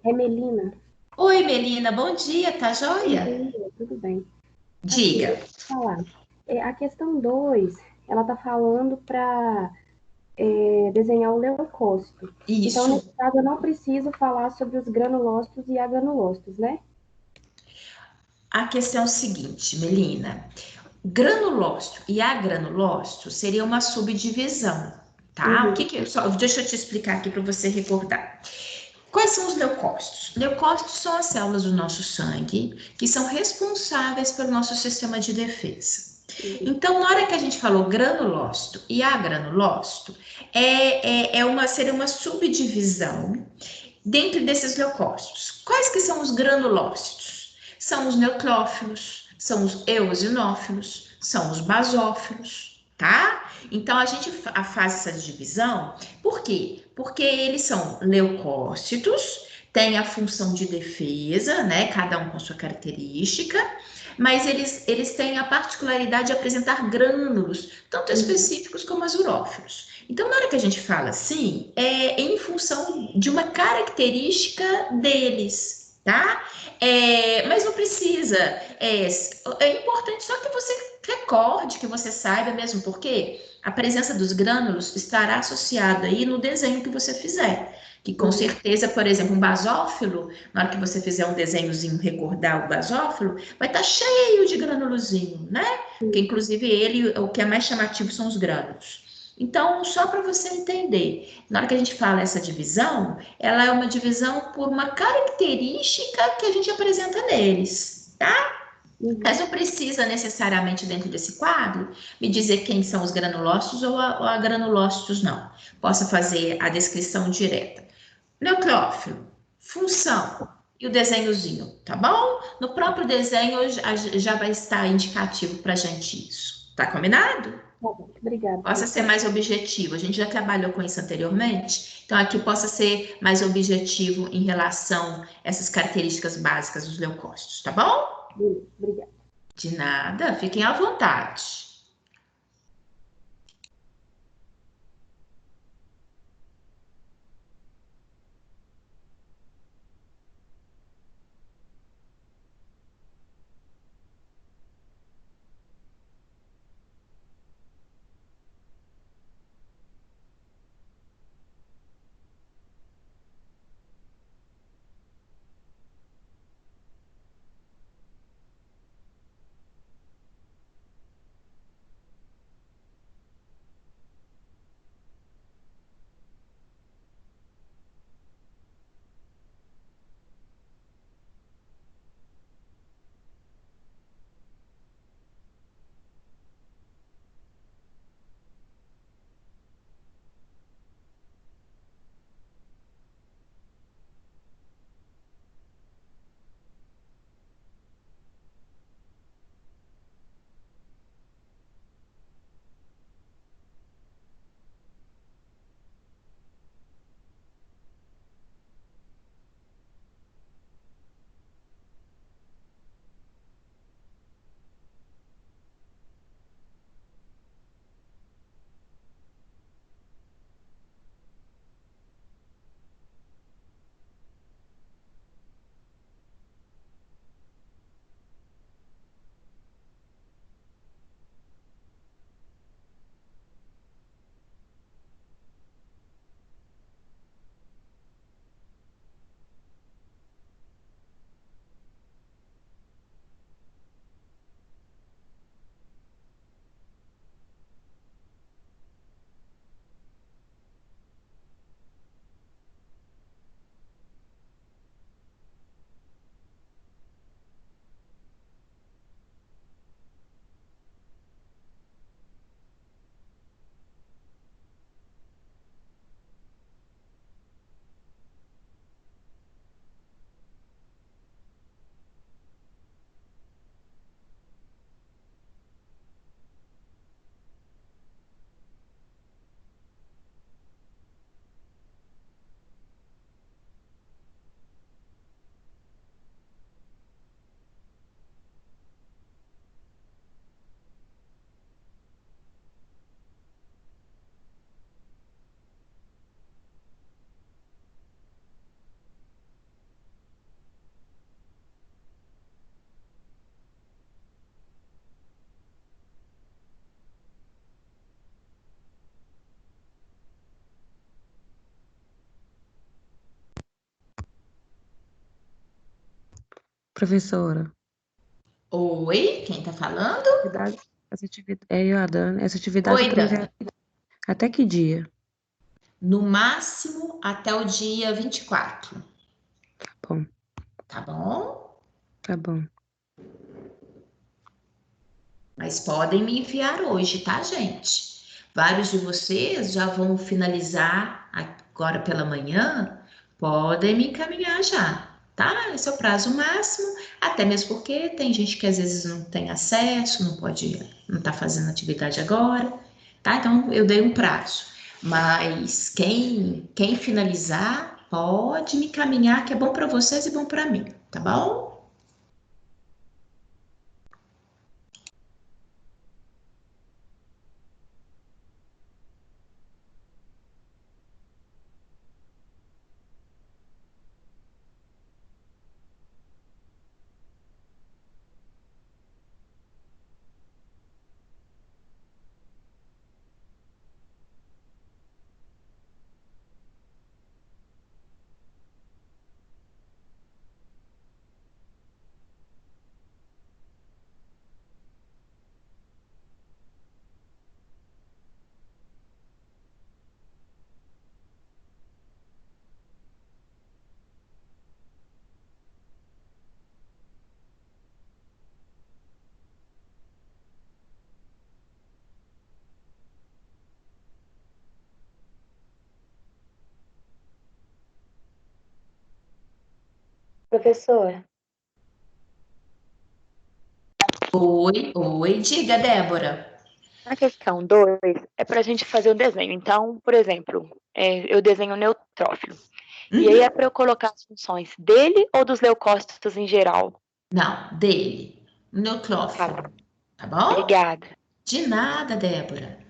S6: é Melina?
S1: Oi, Melina, bom dia, tá
S6: Bom
S1: joia?
S6: dia, tudo bem? Aqui,
S1: Diga.
S6: deixa eu falar. A questão 2, ela está falando para desenhar o leucócito. Então,
S1: Isso.
S6: nesse caso, eu não preciso falar sobre os granulócitos e agranulócitos, né?
S1: A questão é o seguinte, Melina. Granulócito e agranulócito seria uma subdivisão, tá? O
S6: Uhum,
S1: que que só deixa eu te explicar aqui para você recordar. Quais são os leucócitos? Leucócitos são as células do nosso sangue que são responsáveis pelo nosso sistema de defesa.
S6: uhum,
S1: Então, na hora que a gente falou granulócito e agranulócito, seria uma subdivisão dentro desses leucócitos. Quais que são os granulócitos? São os neutrófilos, são os eosinófilos, são os basófilos, tá? Então a gente faz essa divisão, por quê? Porque eles são leucócitos, têm a função de defesa, né? Cada um com sua característica, mas eles têm a particularidade de apresentar grânulos, tanto
S6: uhum,
S1: específicos como as urófilos. Então, na hora que a gente fala assim, é em função de uma característica deles, tá? Mas não precisa. É importante só que você recorde, que você saiba mesmo, porque a presença dos grânulos estará associada aí no desenho que você fizer. Que com
S6: uhum,
S1: certeza, por exemplo, um basófilo, na hora que você fizer um desenhozinho, recordar o basófilo, vai estar cheio de granulozinho, né? Porque
S6: uhum,
S1: inclusive ele, o que é mais chamativo são os grânulos. Então, só para você entender, na hora que a gente fala essa divisão, ela é uma divisão por uma característica que a gente apresenta neles, tá?
S6: uhum.
S1: Mas não precisa necessariamente dentro desse quadro me dizer quem são os granulócitos ou a granulócitos, não. Posso fazer a descrição direta. Neutrófilo, função e o desenhozinho, tá bom? No próprio desenho já vai estar indicativo para a gente isso. Tá combinado?
S6: Tá bom, obrigada,
S1: Possa ser
S6: professora.
S1: mais objetivo. A gente já trabalhou com isso anteriormente, então aqui possa ser mais objetivo em relação a essas características básicas dos leucócitos, tá bom?
S6: Beleza, obrigada.
S1: De nada, fiquem à vontade.
S5: Professora,
S1: Oi, quem tá falando?
S5: é eu, a Dani. Essa atividade
S1: Oi,
S5: para
S1: Dani.
S5: enviar até que dia?
S1: No máximo até o dia 24,
S5: Bom,
S1: tá bom?
S5: tá bom.
S1: Mas podem me enviar hoje, tá, gente? Vários de vocês já vão finalizar agora pela manhã, podem me encaminhar já, tá? Esse é o prazo máximo, até mesmo porque tem gente que às vezes não tem acesso, não pode, não tá fazendo atividade agora, tá? Então eu dei um prazo, mas quem finalizar pode me encaminhar, que é bom para vocês e bom para mim, tá bom?
S7: Professora,
S1: Oi, diga, Débora.
S7: na questão 2, é para a gente fazer um desenho. Então, por exemplo, eu desenho o neutrófilo. E aí é
S1: Uhum.
S7: para eu colocar as funções dele ou dos leucócitos em geral?
S1: Não, dele.
S7: Tá,
S1: Neoclófilo. Tá bom?
S7: obrigada.
S1: De nada, Débora.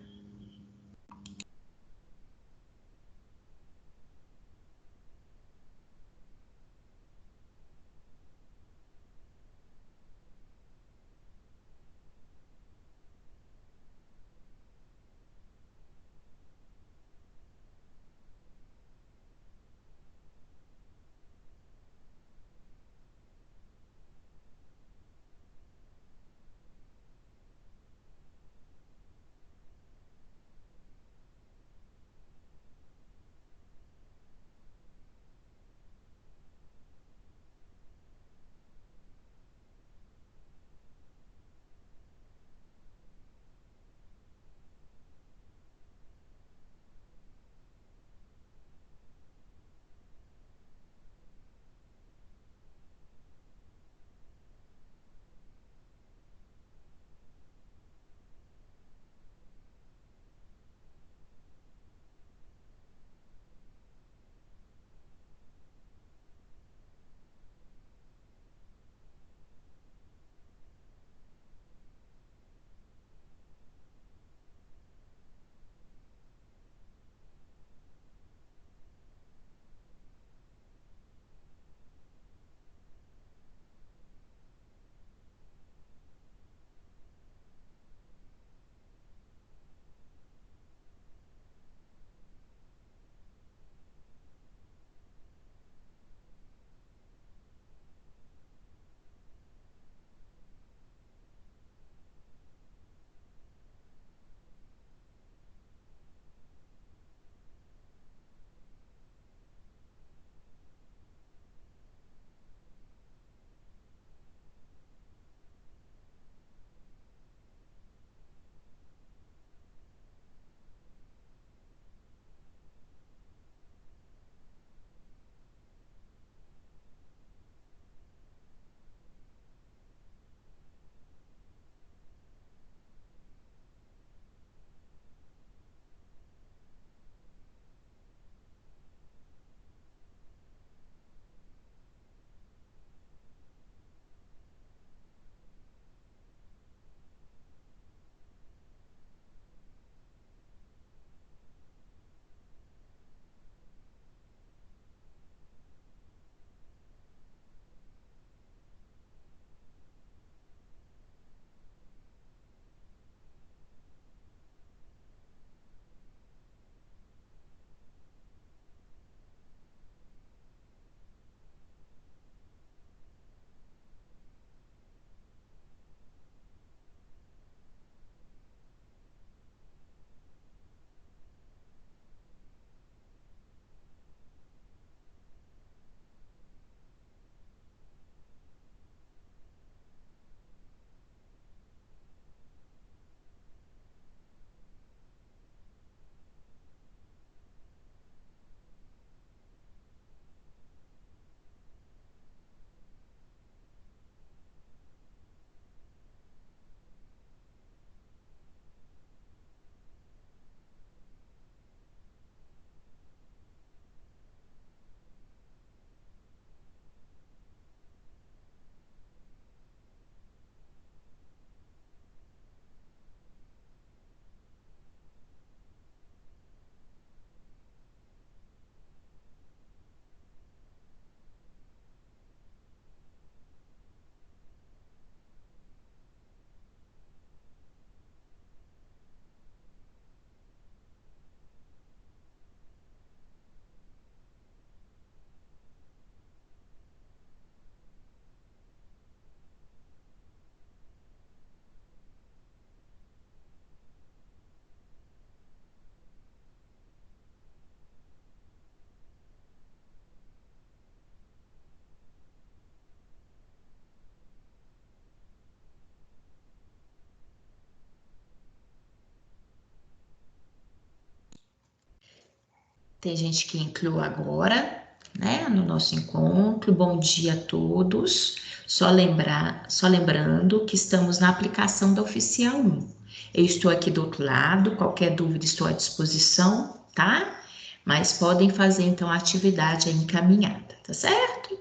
S1: Tem gente que entrou agora, né, no nosso encontro. Bom dia a todos. Só lembrando que estamos na aplicação da Oficial 1. Eu estou aqui do outro lado, qualquer dúvida estou à disposição, tá? Mas podem fazer então a atividade aí encaminhada, tá certo?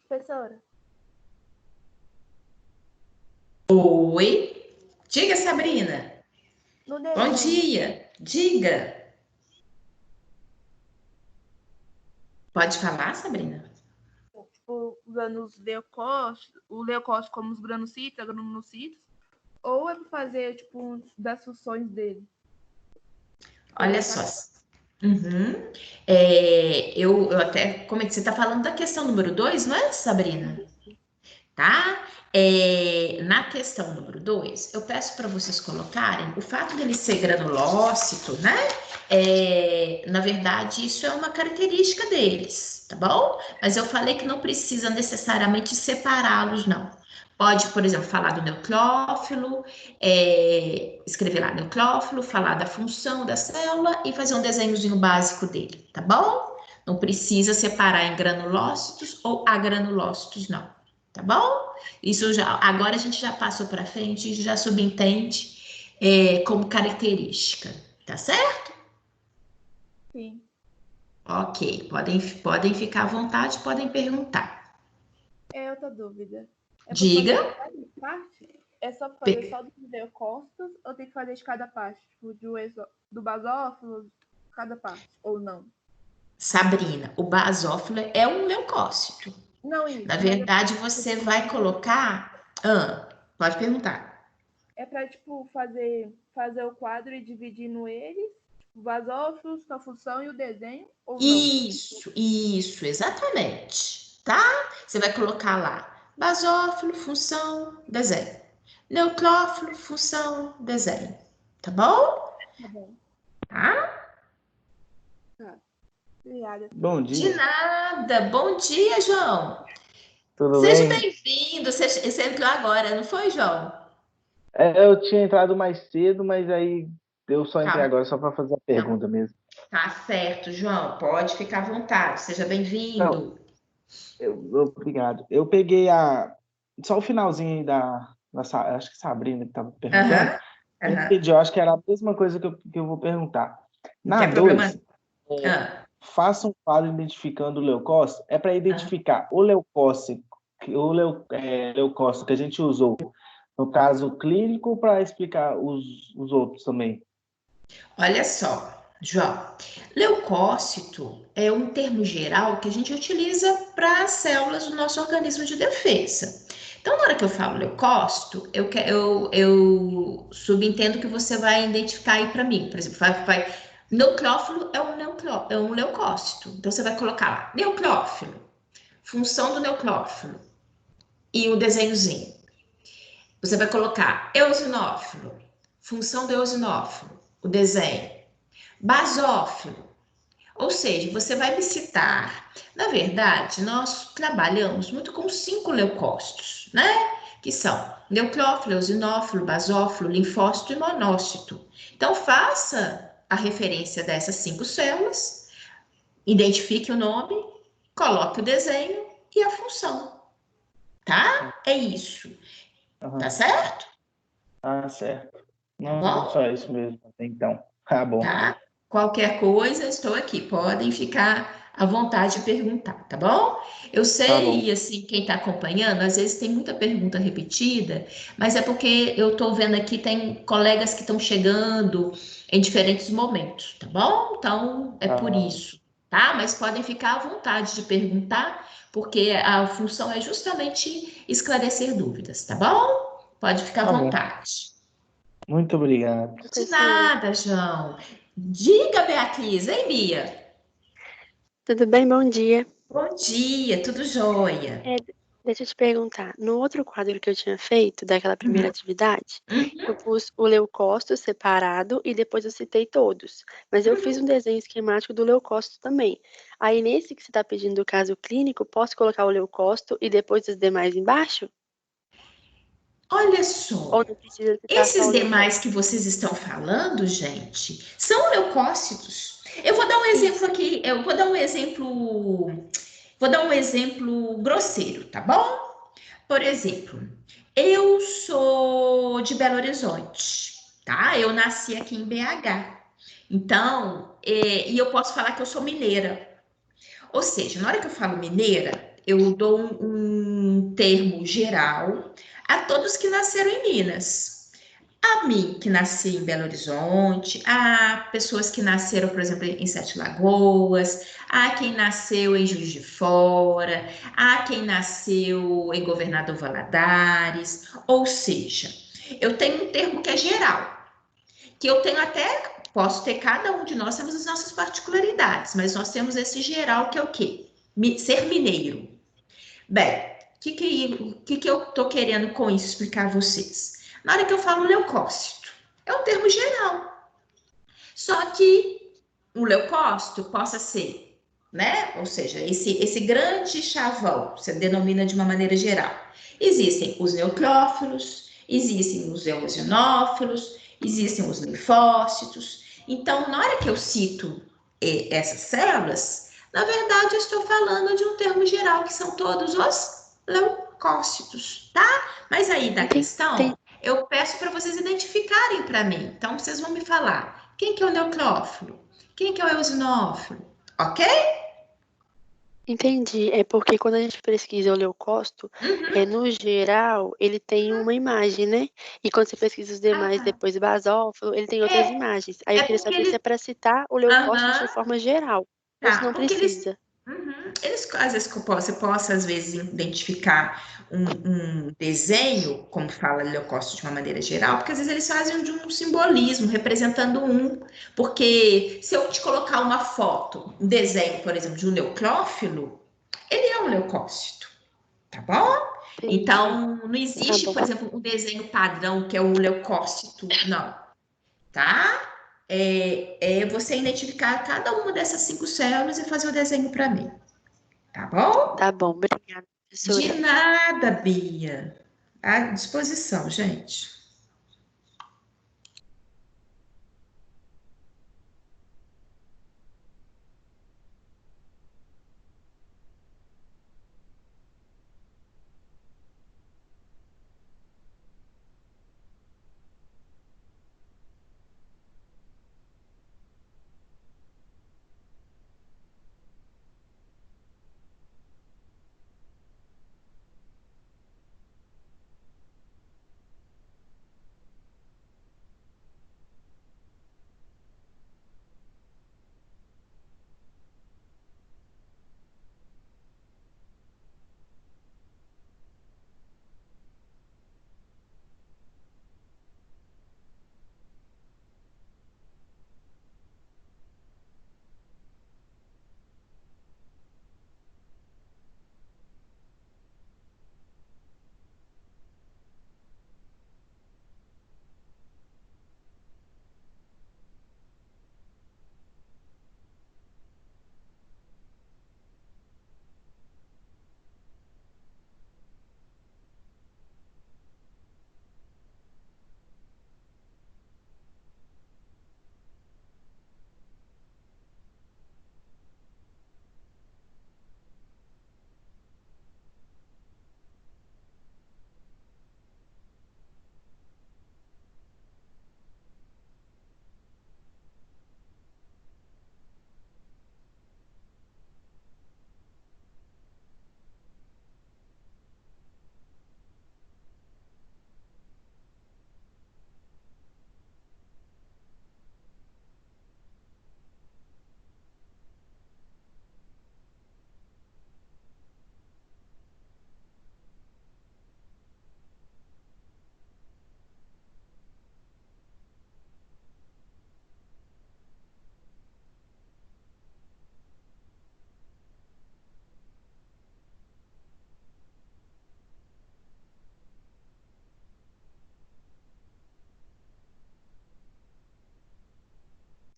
S2: Professora,
S1: Oi, diga, Sabrina.
S2: no
S1: Bom
S2: desenho,
S1: dia, diga. Pode falar, Sabrina?
S2: tipo, usando os leucócitos, o leucócito como os granulocitos, ou é para fazer, tipo, das funções dele?
S1: Olha só. Uhum. Eu até, como é que você está falando da questão número 2, não é, Sabrina? Tá? Na questão número 2, eu peço para vocês colocarem o fato dele ser granulócito, né? Na verdade, isso é uma característica deles, tá bom? Mas eu falei que não precisa necessariamente separá-los, não. Pode, por exemplo, falar do nucleófilo, escrever lá nucleófilo, falar da função da célula e fazer um desenhozinho básico dele, tá bom? Não precisa separar em granulócitos ou agranulócitos, não, tá bom? Isso já, agora a gente já passou para frente e já subentende como característica, tá certo?
S2: Sim.
S1: Ok, podem ficar à vontade, podem perguntar.
S2: É outra dúvida. É para
S1: Diga.
S2: fazer cada parte? É só fazer só dos leucócitos ou tem que fazer de cada parte? Tipo, do basófilo, cada parte, ou não?
S1: Sabrina, o basófilo é um leucócito.
S2: Não, isso.
S1: Na verdade, você vai colocar. Pode perguntar.
S2: É para, tipo, fazer o quadro e dividindo eles, tipo, basófilos, com a função e o desenho, ou não?
S1: Isso, exatamente. Tá? Você vai colocar lá basófilo, função, desenho. Nucleófilo, função, desenho. Tá bom?
S2: Tá bom.
S1: Tá?
S2: Tá. Obrigada.
S8: Bom
S1: De
S8: dia,
S1: nada. Bom dia, João.
S8: tudo
S1: Seja
S8: bem?
S1: bem-vindo. Você entrou agora, não foi, João?
S8: Eu tinha entrado mais cedo, mas aí eu só entrei
S1: Calma.
S8: agora só para fazer a pergunta mesmo.
S1: Tá certo, João. Pode ficar à vontade. Seja
S8: Não,
S1: bem-vindo.
S8: obrigado. Eu peguei só o finalzinho aí acho que Sabrina que estava perguntando.
S1: Aham,
S8: Eu
S1: aham.
S8: entendi, eu acho que era a mesma coisa que eu vou perguntar.
S1: Não
S8: Na
S1: tem problema.
S8: 2,
S1: Ah,
S8: faça um quadro identificando o leucócito. É para
S1: ah.
S8: identificar leucócito que a gente usou no caso clínico para explicar os outros também.
S1: Olha só, João. Leucócito é um termo geral que a gente utiliza para as células do nosso organismo de defesa. Então, na hora que eu falo leucócito, eu subentendo que você vai identificar aí para mim. Por exemplo, nucleófilo é um leucócito. Então, você vai colocar lá, nucleófilo, função do nucleófilo e o desenhozinho. Você vai colocar eosinófilo, função do eosinófilo, o desenho. Basófilo, ou seja, você vai me citar. Na verdade, nós trabalhamos muito com 5 leucócitos, né? Que são nucleófilo, eosinófilo, basófilo, linfócito e monócito. Então, faça a referência dessas 5 células, identifique o nome, coloque o desenho e a função, tá? É isso. Tá certo?
S8: Ah, certo. Não,
S1: Bom,
S8: só isso mesmo. Então, tá bom.
S1: tá? Qualquer coisa, estou aqui. Podem ficar à vontade de perguntar, tá bom? Eu
S8: Tá bom.
S1: sei, assim, quem está acompanhando, às vezes tem muita pergunta repetida, mas é porque eu estou vendo aqui, tem colegas que estão chegando em diferentes momentos, tá bom? Então, é por isso, tá? Mas podem ficar à vontade de perguntar, porque a função é justamente esclarecer dúvidas, tá bom? Pode ficar à
S8: Tá bom.
S1: vontade.
S8: Muito obrigado.
S1: De
S2: Professora,
S1: nada, João. Diga, Beatriz, hein, Bia?
S9: Tudo bem? Bom dia.
S1: Bom dia, tudo jóia.
S9: É, deixa eu te perguntar. No outro quadro que eu tinha feito, daquela primeira
S1: Uhum,
S9: atividade, eu
S1: uhum,
S9: pus o leucócito separado e depois eu citei todos. Mas eu fiz
S1: uhum.
S9: um desenho esquemático do leucócito também. Aí, nesse que você está pedindo do caso clínico, posso colocar o leucócito e depois os demais embaixo?
S1: Olha
S9: Ou
S1: só,
S9: não precisa citar só
S1: esses
S9: o
S1: demais
S9: leucócito?
S1: que vocês estão falando, gente, são leucócitos. Eu vou dar um exemplo
S9: Isso.
S1: aqui, eu vou dar um exemplo grosseiro, tá bom? Por exemplo, eu sou de Belo Horizonte, tá? Eu nasci aqui em BH. Então, e eu posso falar que eu sou mineira. Ou seja, na hora que eu falo mineira, eu dou um termo geral a todos que nasceram em Minas. A mim, que nasci em Belo Horizonte, a pessoas que nasceram, por exemplo, em Sete Lagoas, a quem nasceu em Juiz de Fora, a quem nasceu em Governador Valadares, ou seja, eu tenho um termo que é geral, que eu tenho até, posso ter, cada um de nós temos as nossas particularidades, mas nós temos esse geral que é o quê? Ser mineiro. Bem, o que eu estou querendo com isso explicar a vocês? Na hora que eu falo leucócito, é um termo geral. Só que um leucócito possa ser, né? Ou seja, esse grande chavão, você denomina de uma maneira geral. Existem os neutrófilos, existem os eosinófilos, existem os linfócitos. Então, na hora que eu cito essas células, na verdade, eu estou falando de um termo geral, que são todos os leucócitos, tá? Mas aí da
S9: Entendi.
S1: questão, eu peço para vocês identificarem para mim. Então, vocês vão me falar quem que é o neutrófilo, quem que é o eosinófilo, ok?
S9: Entendi. É porque quando a gente pesquisa o leucócito,
S1: Uhum.
S9: no geral, ele tem uma imagem, né? E quando você pesquisa os demais,
S1: Ah,
S9: depois basófilo, ele tem outras
S1: é,
S9: imagens. Aí eu
S1: é
S9: queria
S1: porque
S9: saber se é
S1: ele.
S9: para citar o leucócito de
S1: Aham,
S9: forma geral, ou se
S1: tá.
S9: não
S1: Porque eles.
S9: precisa.
S1: Uhum. Eles, às vezes, você possa, às vezes, identificar um desenho, como fala leucócito de uma maneira geral, porque às vezes eles fazem de um simbolismo, representando um. Porque se eu te colocar uma foto, um desenho, por exemplo, de um leucófilo, ele é um leucócito, tá bom?
S9: Entendi.
S1: Então, não
S9: Tá
S1: existe,
S9: bom.
S1: por exemplo, um desenho padrão que é o leucócito, não, tá? É você identificar cada uma dessas 5 células e fazer o desenho para mim, tá bom?
S9: Tá bom. Obrigada,
S1: De
S9: professora.
S1: nada, Bia. À disposição, gente.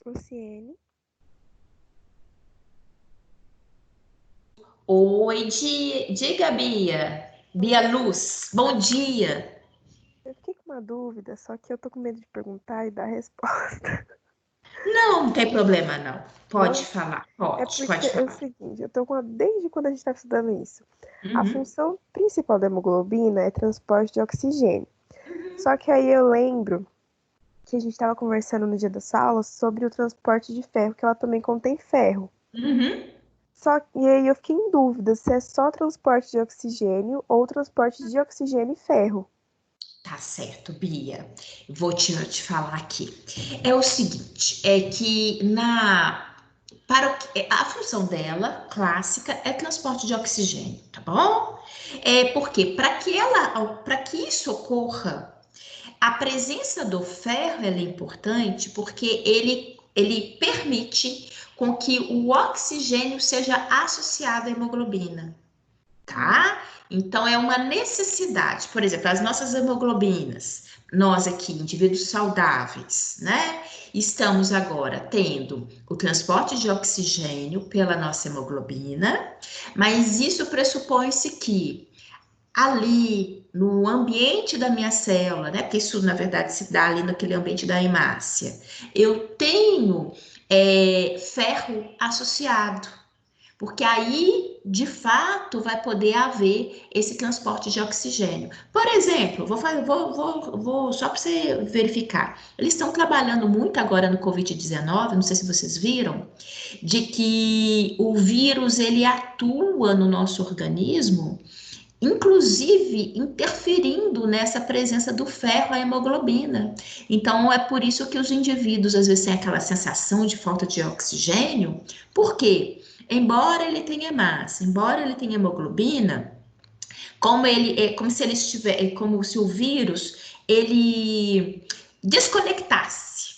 S10: Luciene.
S1: Oi, diga, Bia. Bia Luz, bom dia.
S10: Eu fiquei com uma dúvida, só que eu tô com medo de perguntar e dar a resposta.
S1: Não tem problema, não. Pode
S10: Não?
S1: falar,
S10: É
S1: pode
S10: porque é o
S1: falar.
S10: seguinte, desde quando a gente está estudando isso, a
S1: Uhum,
S10: função principal da hemoglobina é transporte de oxigênio. Só que aí eu lembro que a gente estava conversando no dia das aulas sobre o transporte de ferro, que ela também contém ferro.
S1: uhum.
S10: E aí eu fiquei em dúvida se é só transporte de oxigênio ou transporte de oxigênio e ferro.
S1: Tá certo, Bia. Vou te falar aqui. É o seguinte, é que a função dela, clássica, é transporte de oxigênio, tá bom? Porque para que isso ocorra, a presença do ferro ela é importante porque ele permite com que o oxigênio seja associado à hemoglobina, tá? Então é uma necessidade. Por exemplo, as nossas hemoglobinas, nós aqui, indivíduos saudáveis, né? Estamos agora tendo o transporte de oxigênio pela nossa hemoglobina, mas isso pressupõe-se que ali no ambiente da minha célula, né? Porque isso na verdade se dá ali naquele ambiente da hemácia. Eu tenho ferro associado, porque aí de fato vai poder haver esse transporte de oxigênio. Por exemplo, vou só para você verificar. Eles estão trabalhando muito agora no Covid-19, não sei se vocês viram, de que o vírus ele atua no nosso organismo inclusive interferindo nessa presença do ferro, a hemoglobina. Então, é por isso que os indivíduos às vezes têm aquela sensação de falta de oxigênio, porque, embora ele tenha massa, embora ele tenha hemoglobina, como ele é como se ele estiver, é como se o vírus ele desconectasse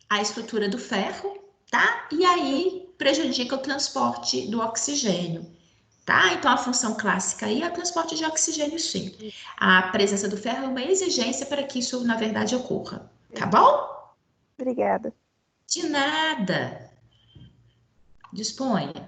S1: a estrutura do ferro, tá? E aí prejudica o transporte do oxigênio. Tá? Então, a função clássica aí é o transporte de oxigênio, sim. A presença do ferro é uma exigência para que isso, na verdade, ocorra. Tá bom?
S10: Obrigada.
S1: De nada. Disponha.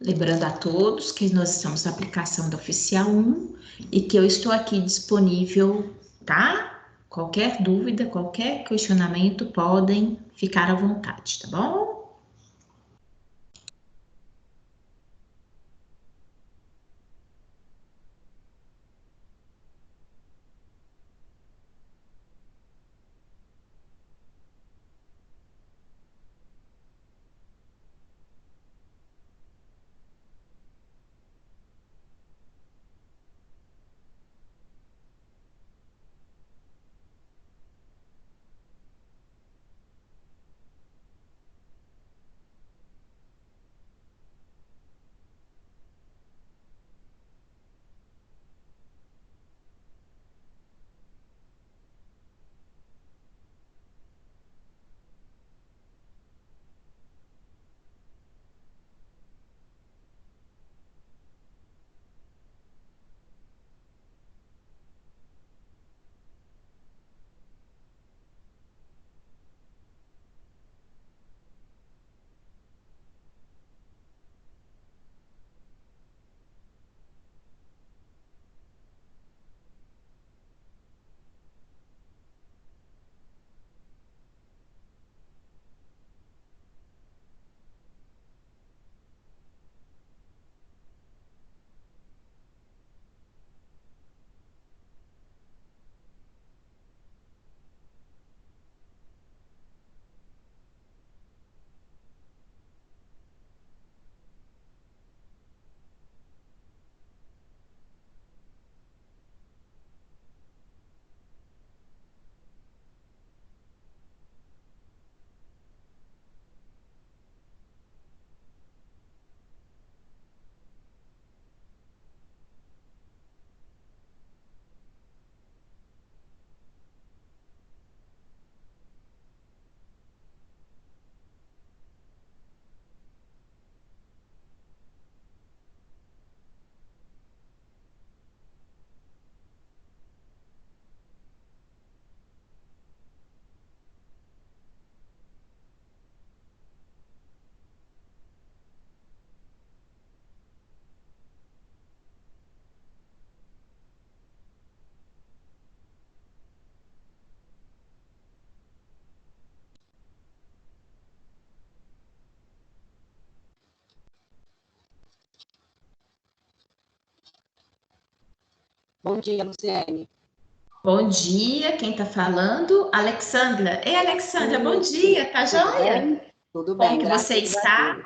S1: Lembrando a todos que nós estamos na aplicação da Oficial 1 e que eu estou aqui disponível, tá? Qualquer dúvida, qualquer questionamento, podem ficar à vontade, tá bom?
S11: Bom dia, Luciene.
S1: Bom dia, quem está falando? Alexandra. Ei, Alexandra, bom dia, tá joia?
S11: Tudo
S1: Como
S11: bem,
S1: que você está?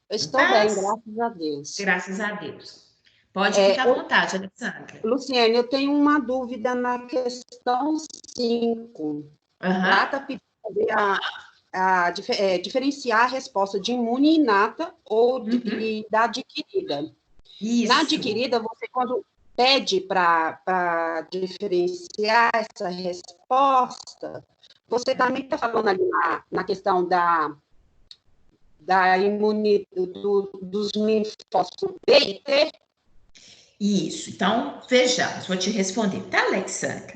S11: Eu estou bem, graças a Deus.
S1: Graças a Deus. Pode ficar à vontade, Alexandra.
S11: Luciene, eu tenho uma dúvida na questão 5. Lá está pedindo diferenciar a resposta de imune inata ou da adquirida.
S1: Isso.
S11: Na adquirida, você quando pede para diferenciar essa resposta, você também está falando ali na questão da dos linfócitos B e T?
S1: Isso. Então, vejamos, vou te responder, tá, Alexandra?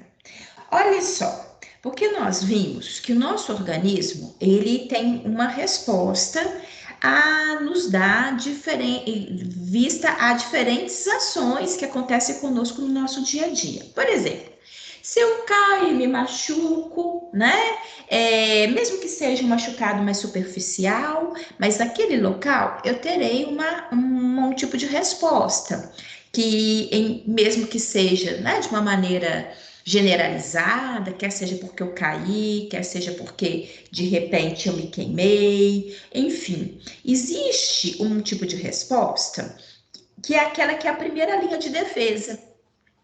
S1: Olha só, porque nós vimos que o nosso organismo, ele tem uma resposta a nos dar vista a diferentes ações que acontecem conosco no nosso dia a dia. Por exemplo, se eu caio e me machuco, né? Mesmo que seja um machucado mais superficial, mas naquele local eu terei um tipo de resposta que, mesmo que seja, né, de uma maneira generalizada, quer seja porque eu caí, quer seja porque de repente eu me queimei, enfim, existe um tipo de resposta que é aquela que é a primeira linha de defesa,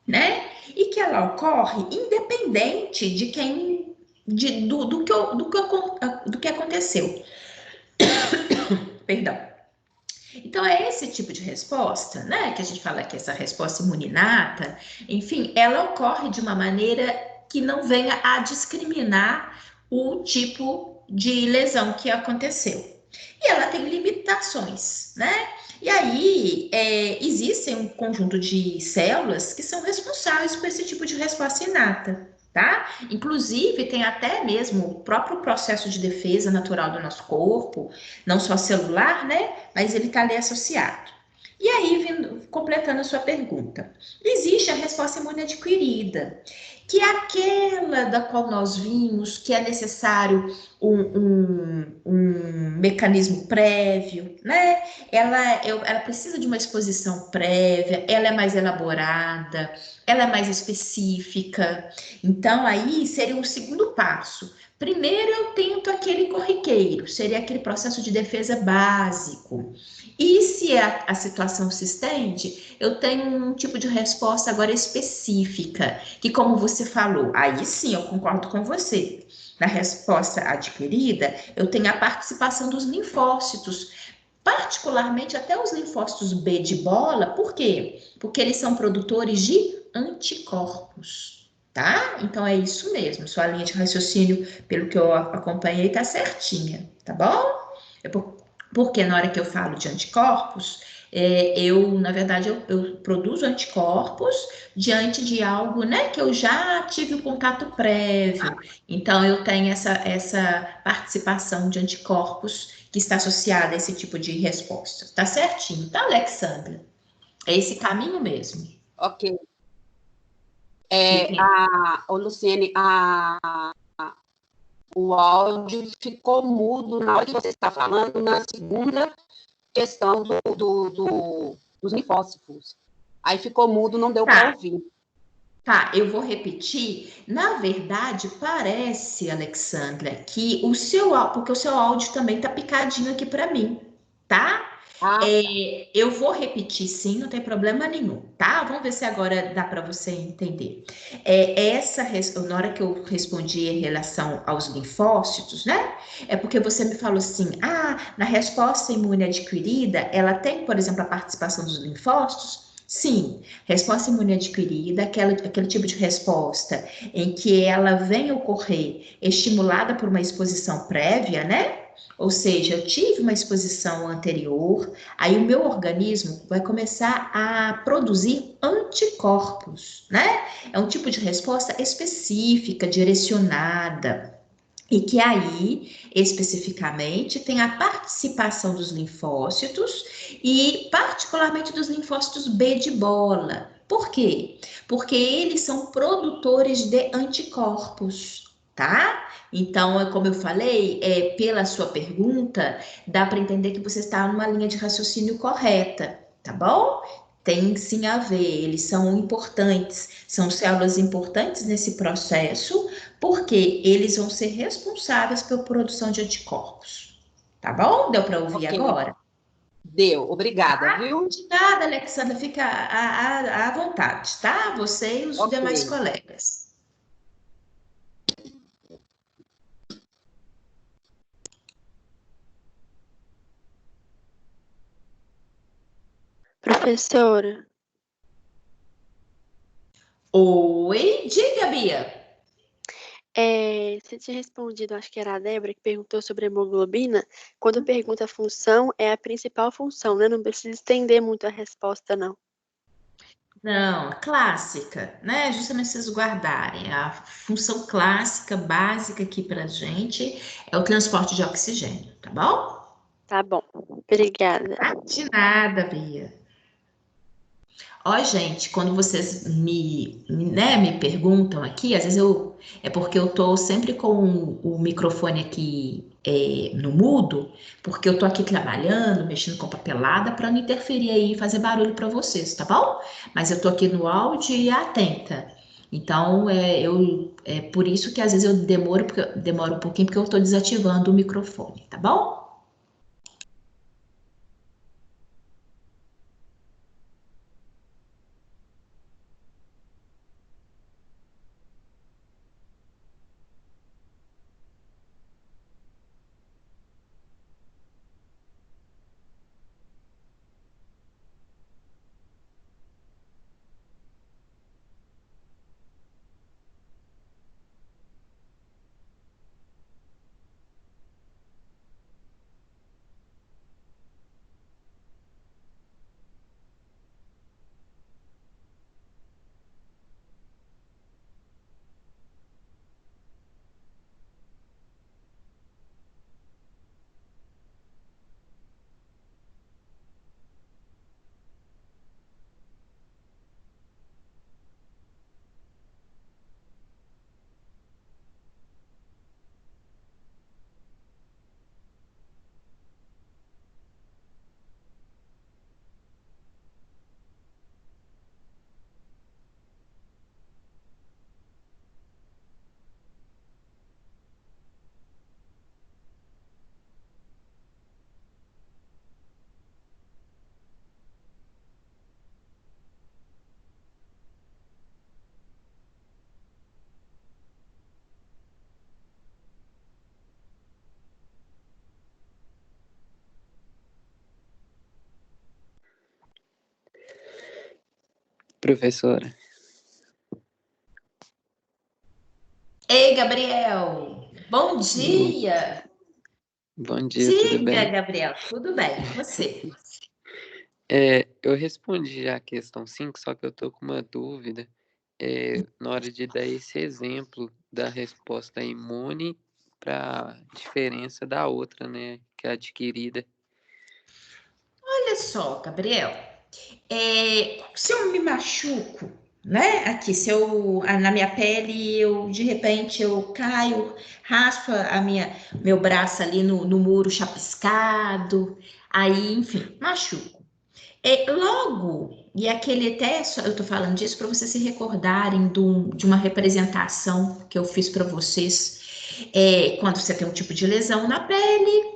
S1: né? E que ela ocorre independente de quem, do que aconteceu. Perdão. Então, é esse tipo de resposta, né? Que a gente fala que essa resposta imuninata, enfim, ela ocorre de uma maneira que não venha a discriminar o tipo de lesão que aconteceu. E ela tem limitações, né? E aí, existem um conjunto de células que são responsáveis por esse tipo de resposta inata, tá? Inclusive, tem até mesmo o próprio processo de defesa natural do nosso corpo, não só celular, né? Mas ele está ali associado. E aí, completando a sua pergunta, existe a resposta imune adquirida, que é aquela da qual nós vimos que é necessário um mecanismo prévio, né? Ela precisa de uma exposição prévia, ela é mais elaborada, ela é mais específica. Então, aí seria um segundo passo. Primeiro, eu tento aquele corriqueiro, seria aquele processo de defesa básico. E se a situação se estende, eu tenho um tipo de resposta agora específica, que, como você falou, aí sim eu concordo com você. Na resposta adquirida, eu tenho a participação dos linfócitos, particularmente até os linfócitos B de bola, por quê? Porque eles são produtores de anticorpos, tá? Então é isso mesmo, sua linha de raciocínio, pelo que eu acompanhei, tá certinha, tá bom? É porque na hora que eu falo de anticorpos, na verdade, eu produzo anticorpos diante de algo, né, que eu já tive o contato prévio. Então, eu tenho essa participação de anticorpos que está associada a esse tipo de resposta. Tá certinho, tá, Alexandra? É esse caminho mesmo.
S11: Ok.
S1: Sim.
S11: Ô, Luciene, o áudio ficou mudo na hora que você está falando, na segunda questão dos linfócitos. Aí ficou mudo, não deu para ouvir.
S1: Tá, eu vou repetir. Na verdade, parece, Alexandra, que porque o seu áudio também tá picadinho aqui para mim, tá? Eu vou repetir sim, não tem problema nenhum, tá? Vamos ver se agora dá para você entender. Na hora que eu respondi em relação aos linfócitos, né? É porque você me falou assim, na resposta imune adquirida, ela tem, por exemplo, a participação dos linfócitos? Sim, resposta imune adquirida, aquele tipo de resposta em que ela vem ocorrer estimulada por uma exposição prévia, né? Ou seja, eu tive uma exposição anterior, aí o meu organismo vai começar a produzir anticorpos, né? É um tipo de resposta específica, direcionada. E que aí, especificamente, tem a participação dos linfócitos e, particularmente, dos linfócitos B de bola. Por quê? Porque eles são produtores de anticorpos, tá? Então, como eu falei, pela sua pergunta, dá para entender que você está numa linha de raciocínio correta, tá bom? Tem sim a ver, eles são importantes, são células importantes nesse processo, porque eles vão ser responsáveis pela produção de anticorpos. Tá bom? Deu para ouvir agora?
S11: Deu, obrigada, viu?
S1: De nada, Alexandra, fica à vontade, tá? Você e os demais colegas.
S9: Professora.
S1: Oi, diga, Bia.
S9: Você tinha respondido, acho que era a Débora, que perguntou sobre a hemoglobina. Quando pergunta a função, é a principal função, né? Não precisa estender muito a resposta, não.
S1: Não, clássica, né? Justamente vocês guardarem. A função clássica, básica aqui pra gente é o transporte de oxigênio, tá bom?
S9: Tá bom. Obrigada.
S1: De nada, Bia. Ó, gente, quando vocês me perguntam aqui, às vezes é porque eu tô sempre com o microfone aqui no mudo, porque eu tô aqui trabalhando, mexendo com papelada, para não interferir aí e fazer barulho para vocês, tá bom? Mas eu tô aqui no áudio e atenta. Então, é por isso que às vezes eu demoro um pouquinho, porque eu tô desativando o microfone, tá bom?
S12: professora.
S1: Ei, Gabriel, bom dia.
S12: Bom dia, tudo
S1: Diga,
S12: bem?
S1: Gabriel, tudo bem? E você?
S12: Eu respondi já a questão 5, só que eu tô com uma dúvida. Na hora de dar esse exemplo da resposta imune para diferença da outra, né, que é adquirida.
S1: Olha só, Gabriel, se eu me machuco, né? Aqui, se eu na minha pele, eu de repente eu caio, raspo meu braço ali no muro chapiscado, aí, enfim, machuco. Logo, e aquele até, eu tô falando disso para vocês se recordarem de uma representação que eu fiz para vocês. Quando você tem um tipo de lesão na pele,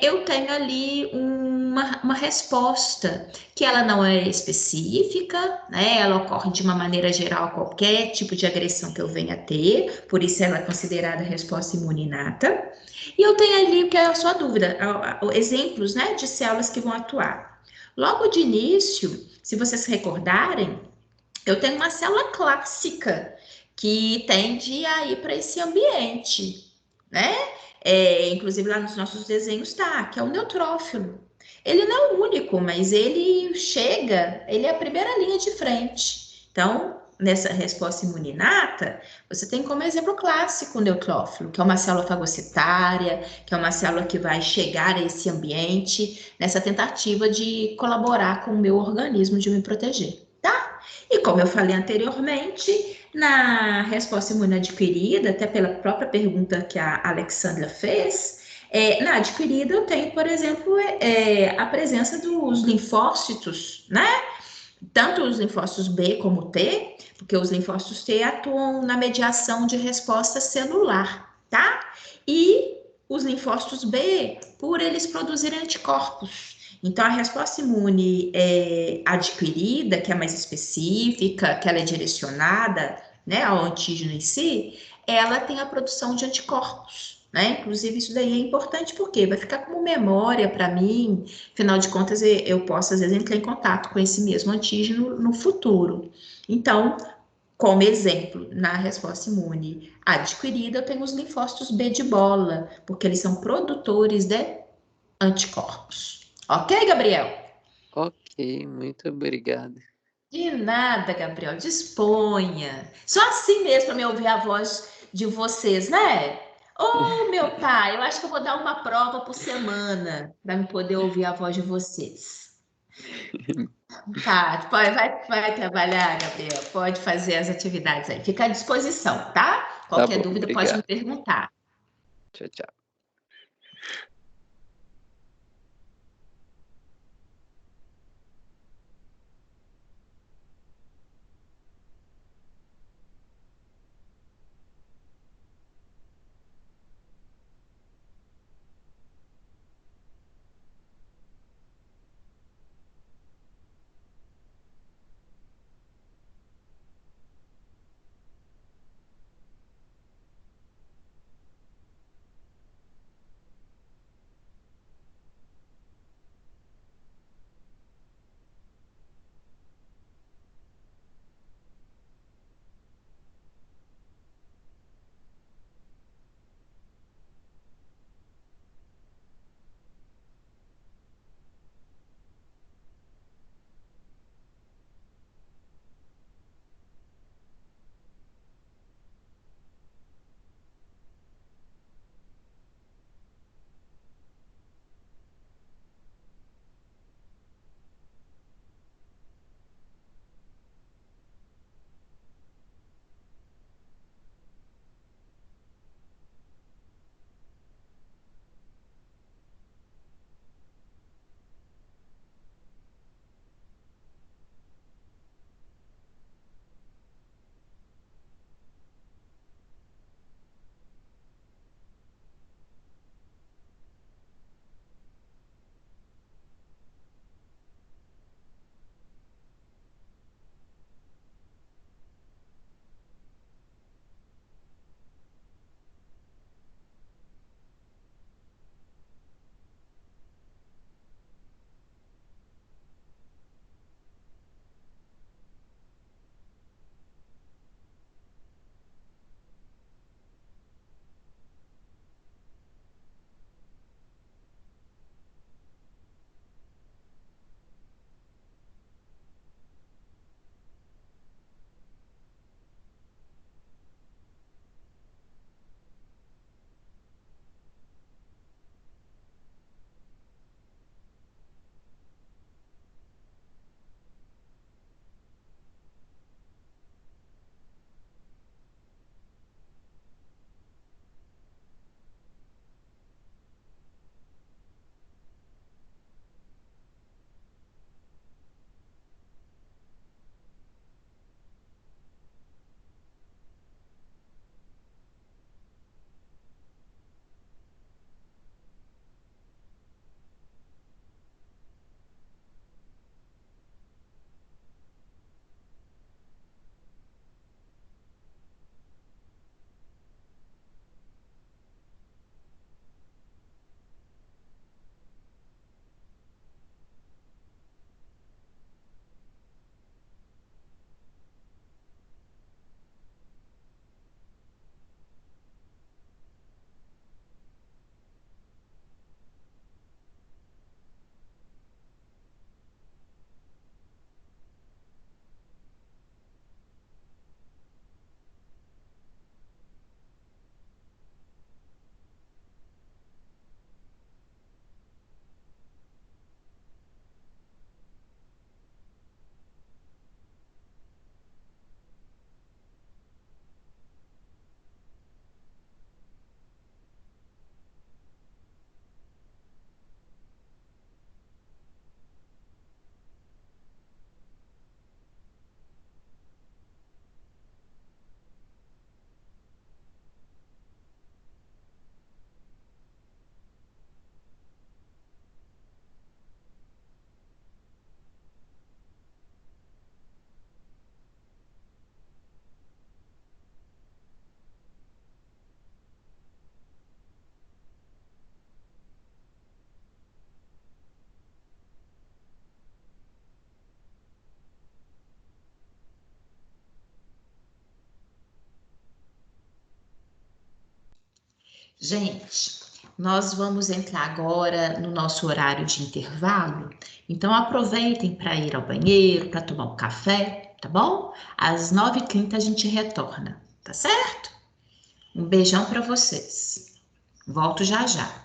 S1: eu tenho ali uma resposta que ela não é específica, né? Ela ocorre de uma maneira geral a qualquer tipo de agressão que eu venha a ter, por isso ela é considerada resposta imune inata. E eu tenho ali, que é a sua dúvida, exemplos, né, de células que vão atuar. Logo de início, se vocês se recordarem, eu tenho uma célula clássica que tende a ir para esse ambiente, né? Inclusive lá nos nossos desenhos tá, que é o neutrófilo. Ele não é o único, mas ele chega, ele é a primeira linha de frente. Então, nessa resposta imuninata, você tem como exemplo clássico o neutrófilo, que é uma célula fagocitária, que é uma célula que vai chegar a esse ambiente nessa tentativa de colaborar com o meu organismo de me proteger, tá? E como eu falei anteriormente, na resposta imune adquirida, até pela própria pergunta que a Alexandra fez, na adquirida eu tenho, por exemplo, a presença dos linfócitos, né? Tanto os linfócitos B como T, porque os linfócitos T atuam na mediação de resposta celular, tá? E os linfócitos B, por eles produzirem anticorpos. Então, a resposta imune adquirida, que é mais específica, que ela é direcionada, né, ao antígeno em si, ela tem a produção de anticorpos, né? Inclusive, isso daí é importante porque vai ficar como memória para mim. Afinal de contas, eu posso, às vezes, entrar em contato com esse mesmo antígeno no futuro. Então, como exemplo, na resposta imune adquirida, eu tenho os linfócitos B de bola, porque eles são produtores de anticorpos. Ok, Gabriel?
S12: Ok, muito obrigado.
S1: De nada, Gabriel, disponha. Só assim mesmo para me ouvir a voz de vocês, né? Ô, meu pai, eu acho que eu vou dar uma prova por semana para me poder ouvir a voz de vocês. Tá, vai trabalhar, Gabriel. Pode fazer as atividades aí. Fica à disposição, tá?
S12: Tá
S1: Qualquer
S12: bom,
S1: dúvida pode me
S12: obrigado.
S1: perguntar.
S12: Tchau, tchau.
S1: Gente, nós vamos entrar agora no nosso horário de intervalo, então aproveitem para ir ao banheiro, para tomar um café, tá bom? Às 9h30 a gente retorna, tá certo? Um beijão para vocês. Volto já já.